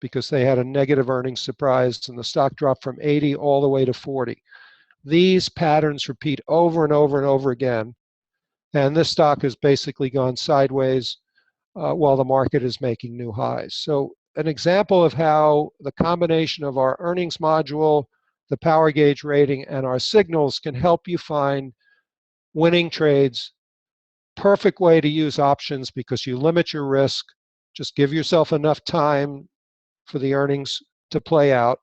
because they had a negative earnings surprise and the stock dropped from 80 all the way to 40. These patterns repeat over and over and over again, and this stock has basically gone sideways while the market is making new highs. So an example of how the combination of our earnings module, the power gauge rating, and our signals can help you find winning trades. Perfect way to use options because you limit your risk. Just give yourself enough time for the earnings to play out.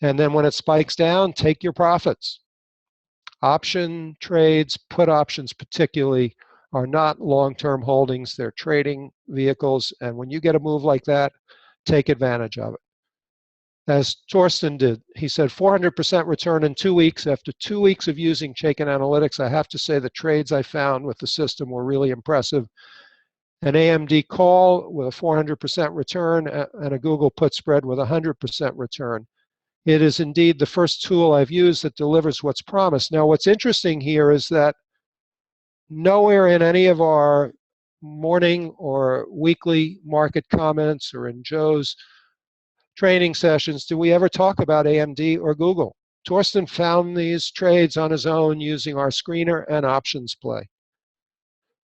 And then when it spikes down, take your profits. Option trades, put options particularly, are not long-term holdings. They're trading vehicles. And when you get a move like that, take advantage of it. As Torsten did, he said 400% return in 2 weeks. After 2 weeks of using Chaikin Analytics, I have to say the trades I found with the system were really impressive. An AMD call with a 400% return and a Google put spread with a 100% return. It is indeed the first tool I've used that delivers what's promised. Now, what's interesting here is that nowhere in any of our morning or weekly market comments or in Joe's training sessions do we ever talk about AMD or Google. Torsten found these trades on his own using our screener and OptionsPlay.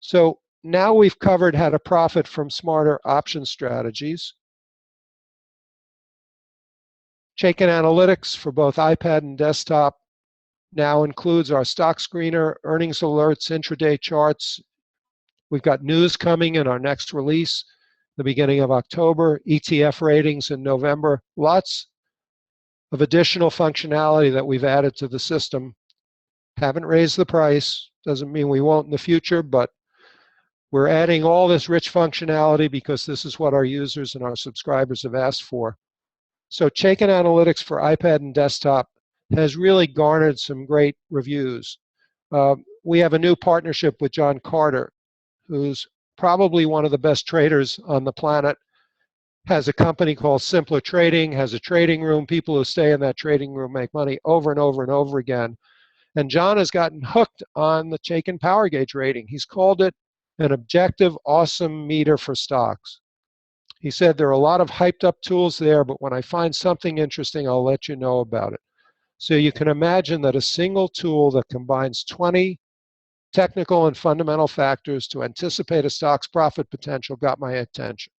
So now we've covered how to profit from smarter option strategies. Chaikin Analytics for both iPad and desktop now includes our stock screener, earnings alerts, intraday charts. We've got news coming in our next release, the beginning of October, ETF ratings in November. Lots of additional functionality that we've added to the system. Haven't raised the price. Doesn't mean we won't in the future, but we're adding all this rich functionality because this is what our users and our subscribers have asked for. So Chaikin Analytics for iPad and desktop has really garnered some great reviews. We have a new partnership with John Carter, who's probably one of the best traders on the planet, has a company called Simpler Trading, has a trading room. People who stay in that trading room make money over and over and over again. And John has gotten hooked on the Chaikin Power Gauge rating. He's called it an objective, awesome meter for stocks. He said there are a lot of hyped up tools there, but when I find something interesting, I'll let you know about it. So you can imagine that a single tool that combines 20 technical and fundamental factors to anticipate a stock's profit potential got my attention.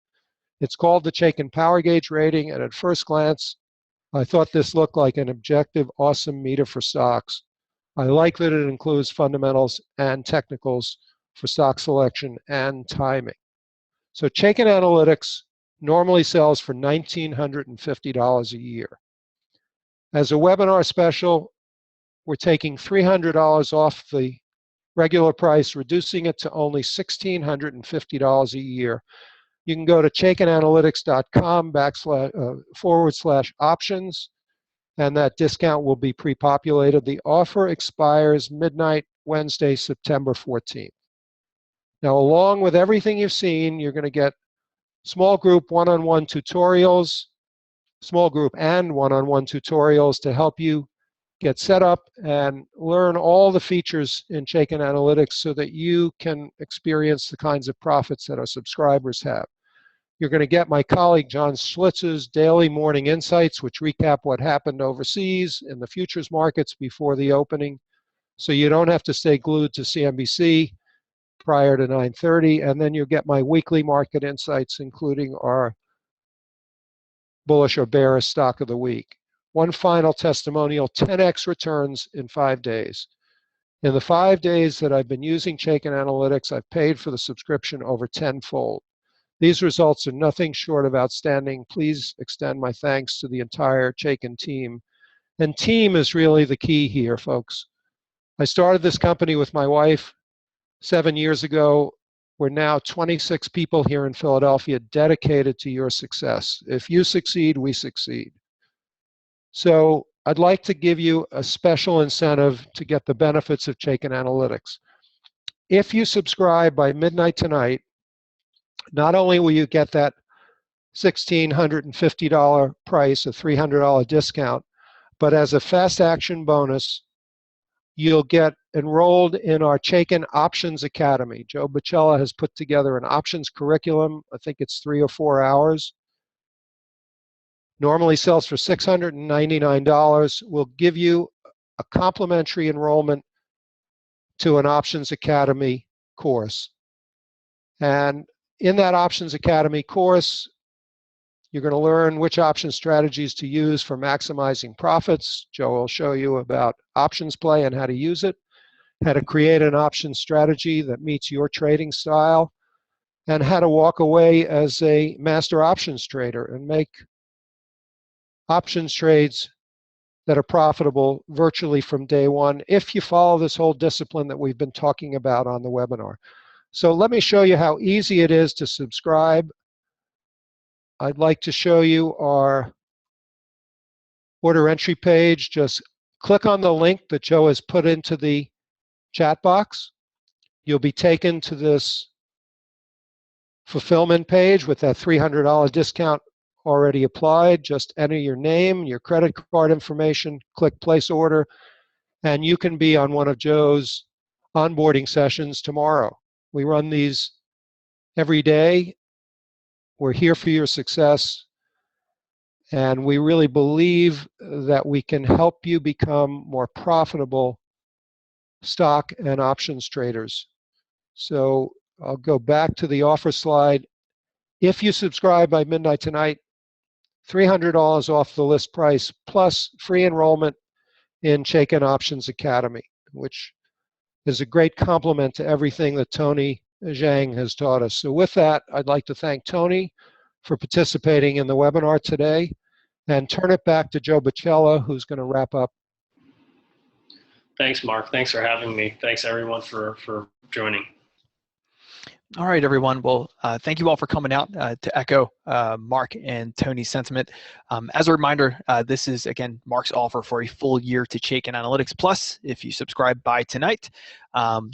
It's called the Chaikin Power Gauge rating, and at first glance, I thought this looked like an objective, awesome meter for stocks. I like that it includes fundamentals and technicals for stock selection and timing. So Chaikin Analytics normally sells for $1,950 a year. As a webinar special, we're taking $300 off the regular price, reducing it to only $1,650 a year. You can go to chaikinanalytics.com/options, and that discount will be pre-populated. The offer expires midnight Wednesday, September 14th. Now, along with everything you've seen, you're going to get small group one-on-one tutorials, small group and one-on-one tutorials to help you get set up and learn all the features in Chaikin Analytics so that you can experience the kinds of profits that our subscribers have. You're going to get my colleague John Schlitz's daily morning insights, which recap what happened overseas in the futures markets before the opening, so you don't have to stay glued to CNBC prior to 9:30. And then you'll get my weekly market insights, including our bullish or bearish stock of the week. One final testimonial: 10x returns in 5 days. In the 5 days that I've been using Chaikin Analytics, I've paid for the subscription over tenfold. These results are nothing short of outstanding. Please extend my thanks to the entire Chaikin team. And team is really the key here, folks. I started this company with my wife 7 years ago. We're now 26 people here in Philadelphia dedicated to your success. If you succeed, we succeed. So I'd like to give you a special incentive to get the benefits of Chaikin Analytics. If you subscribe by midnight tonight, not only will you get that $1,650 price, a $300 discount, but as a fast action bonus, you'll get enrolled in our Chaikin Options Academy. Joe Bacella has put together an options curriculum. I think it's 3 or 4 hours. Normally sells for $699. We'll give you a complimentary enrollment to an Options Academy course. And in that Options Academy course, you're going to learn which option strategies to use for maximizing profits. Joe will show you about OptionsPlay and how to use it, how to create an option strategy that meets your trading style, and how to walk away as a master options trader and make options trades that are profitable virtually from day one if you follow this whole discipline that we've been talking about on the webinar. So let me show you how easy it is to subscribe. I'd like to show you our order entry page. Just click on the link that Joe has put into the chat box. You'll be taken to this fulfillment page with that $300 discount already applied. Just enter your name, your credit card information, click place order, and you can be on one of Joe's onboarding sessions tomorrow. We run these every day. We're here for your success, and we really believe that we can help you become more profitable stock and options traders. So I'll go back to the offer slide. If you subscribe by midnight tonight, $300 off the list price plus free enrollment in Chaikin Options Academy, which is a great complement to everything that Tony Zhang has taught us. So with that, I'd like to thank Tony for participating in the webinar today and turn it back to Joe Bacella, who's going to wrap up. Thanks, Mark. Thanks for having me. Thanks, everyone, for joining. All right, everyone. Well, thank you all for coming out to echo Mark and Tony's sentiment. As a reminder, this is, again, Mark's offer for a full year to Chaikin Analytics. Plus, if you subscribe by tonight,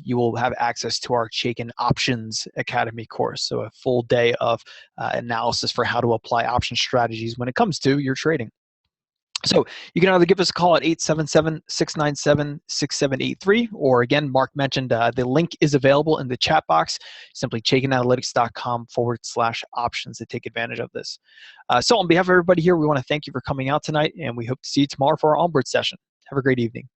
you will have access to our Chaikin Options Academy course. So a full day of analysis for how to apply option strategies when it comes to your trading. So you can either give us a call at 877-697-6783, or again, Mark mentioned the link is available in the chat box. Simply chaikinanalytics.com/options to take advantage of this. So on behalf of everybody here, we want to thank you for coming out tonight, and we hope to see you tomorrow for our onboard session. Have a great evening.